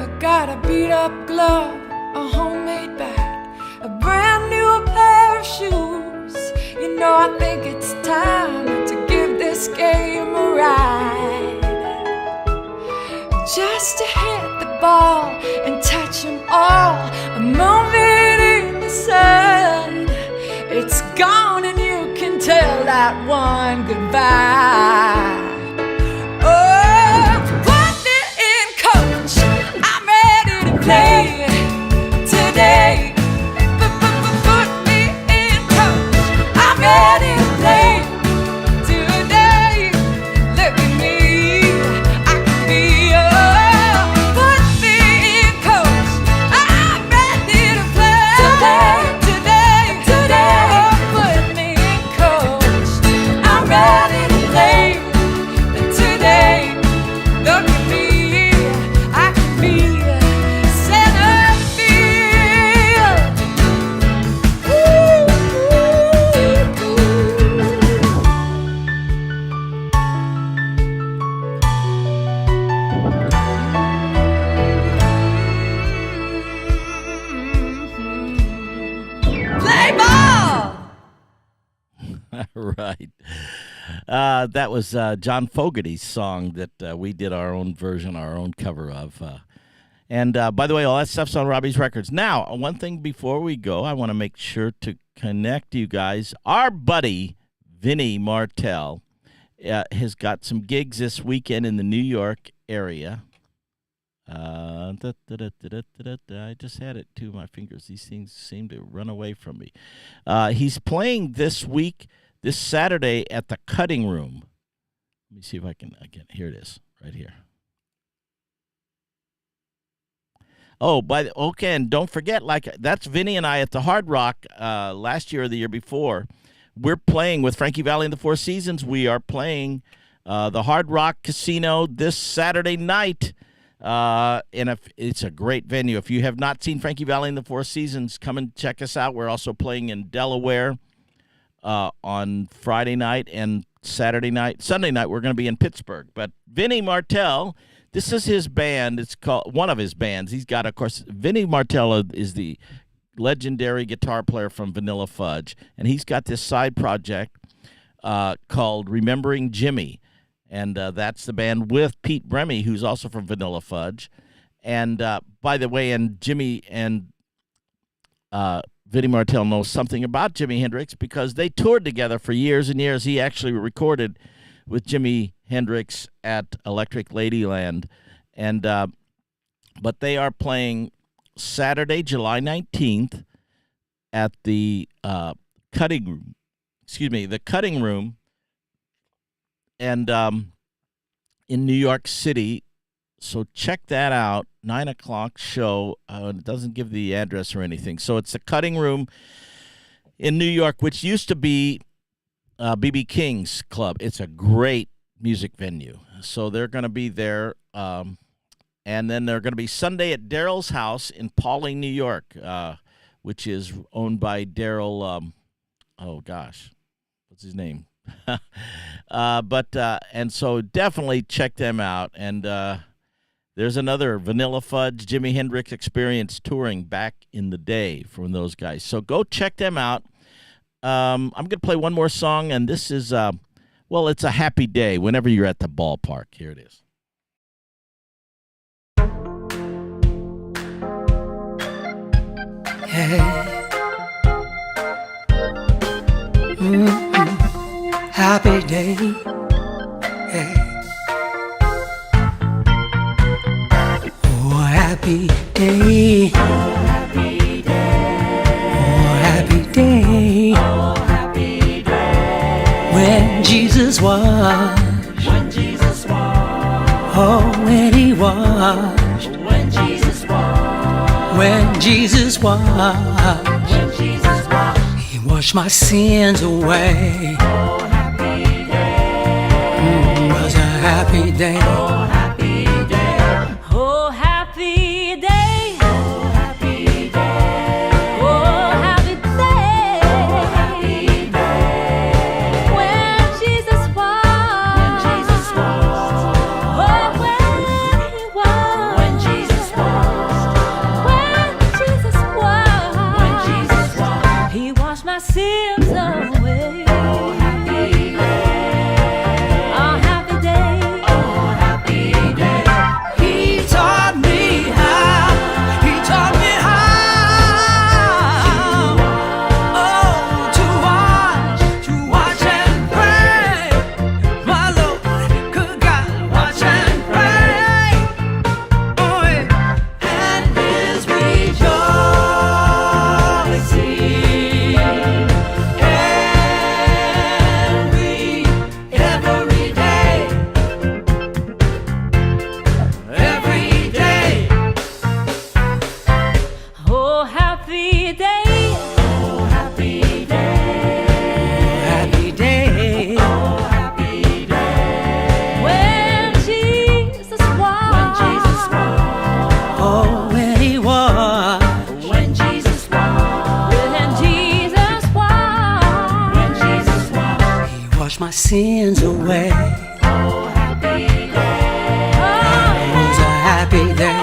I got a beat up glove, a homemade bat, a brand new pair of shoes. You know, I think it's time to give this game a ride. Just to hit the ball and touch them all, a moment in the sun. It's gone and you can tell that one goodbye. Oh, put me in, coach, I'm ready to play today. Put me in, coach, I'm ready to play today. Look at me, I can be put me in, coach, I'm ready to play today. Oh, put me in, coach, I'm ready to play today. Look at me, I can be center field. Play ball. Right. That was John Fogerty's song that we did our own version, our own cover of. And by the way, all that stuff's on Robbies Records. Now, one thing before we go, I want to make sure to connect you guys. Our buddy, Vinny Martell, has got some gigs this weekend in the New York area. I just had it to my fingers. These things seem to run away from me. He's playing this week, this Saturday at the Cutting Room. Let me see if I can, again, here it is, right here. Oh, okay, and don't forget, that's Vinny and I at the Hard Rock last year or the year before. We're playing with Frankie Valli and the Four Seasons. We are playing the Hard Rock Casino this Saturday night. And it's a great venue. If you have not seen Frankie Valli and the Four Seasons, come and check us out. We're also playing in Delaware on Friday night and Saturday night. Sunday night, we're going to be in Pittsburgh. But Vinny Martell, this is his band. It's called one of his bands. He's got, of course, Vinny Martell is the legendary guitar player from Vanilla Fudge, and he's got this side project called Remembering Jimmy. And that's the band with Pete Bremy, who's also from Vanilla Fudge. And by the way, and Jimmy and Vinny Martell knows something about Jimi Hendrix because they toured together for years and years. He actually recorded with Jimi Hendrix at Electric Ladyland. And but they are playing Saturday, July 19th at the Cutting Room. The Cutting Room. And in New York City, so check that out, 9 o'clock show. It doesn't give the address or anything. So it's the Cutting Room in New York, which used to be B.B. King's Club. It's a great music venue. So they're going to be there. And then they're going to be Sunday at Daryl's house in Pawling, New York, which is owned by Daryl, what's his name? And so definitely check them out. And there's another Vanilla Fudge, Jimi Hendrix Experience touring back in the day from those guys. So go check them out. I'm going to play one more song, and this is, it's a happy day whenever you're at the ballpark. Here it is. Hey. Happy day. Hey. Oh, happy day. Oh, happy day. Oh, happy day. Oh, happy day. When Jesus washed. When Jesus washed. Oh, when he washed. When Jesus washed. When Jesus washed. When Jesus washed. He washed my sins away. Oh, happy day. Was a happy day. Oh, happy day. happy day.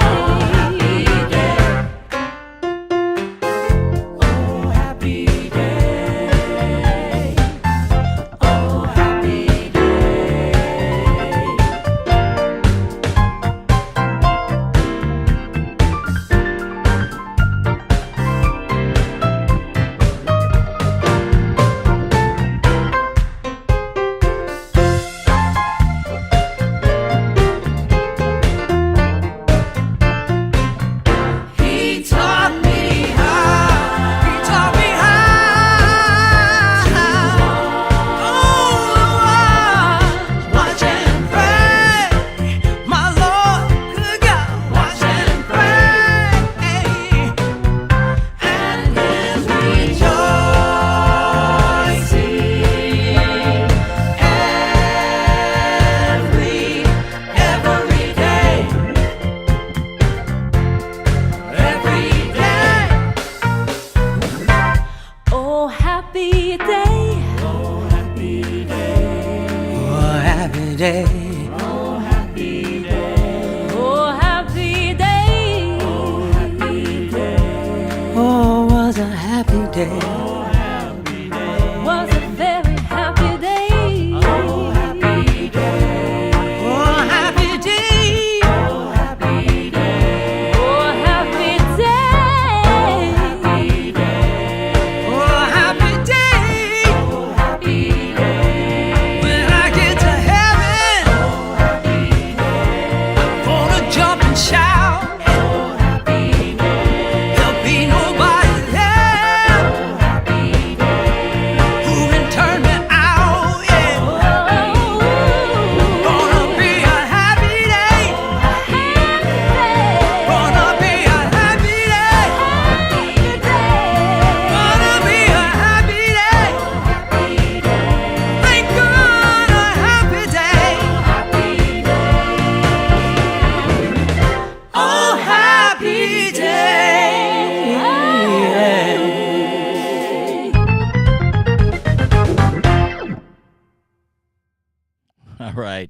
Right.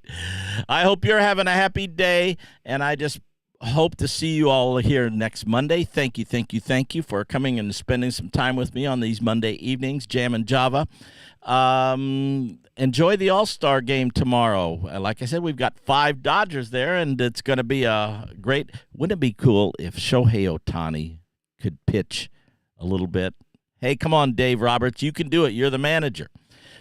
I hope you're having a happy day, and I just hope to see you all here next Monday. Thank you for coming and spending some time with me on these Monday evenings, Jammin' Java. Enjoy the All-Star game tomorrow. Like I said, we've got 5 Dodgers there, and it's going to be a great. Wouldn't it be cool if Shohei Ohtani could pitch a little bit? Hey, come on, Dave Roberts. You can do it. You're the manager.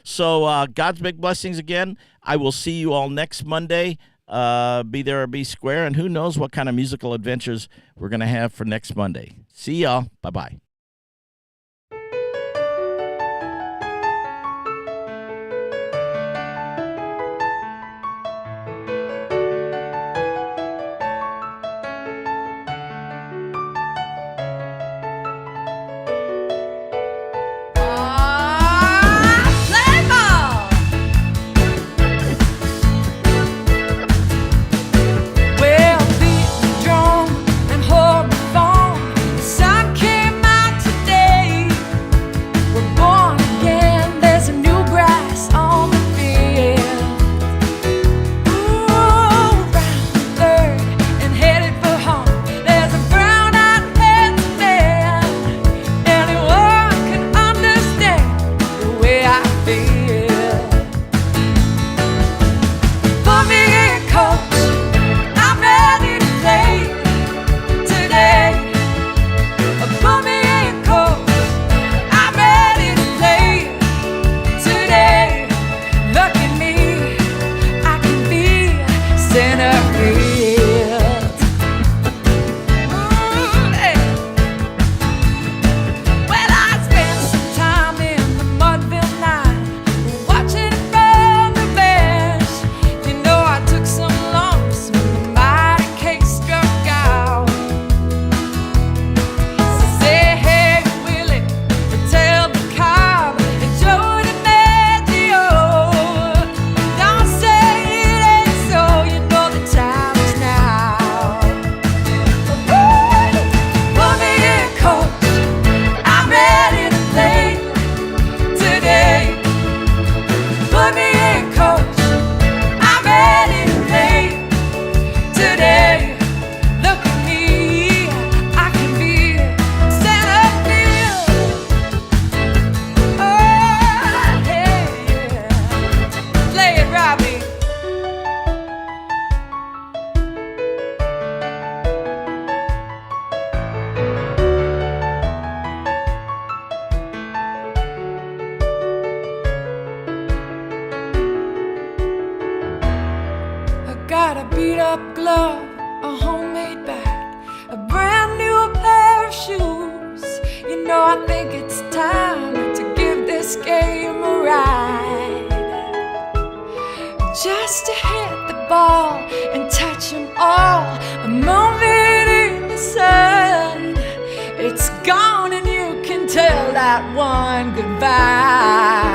So God's big blessings again. I will see you all next Monday. Be there or be square. And who knows what kind of musical adventures we're going to have for next Monday. See y'all. Bye-bye. Well, beat the drum and hold the phone. The sun came out. glove, a homemade bat, a brand new pair of shoes. You know, I think it's time to give this game a ride. Just to hit the ball and touch them all, a moment in the sun. It's gone and you can tell that one goodbye.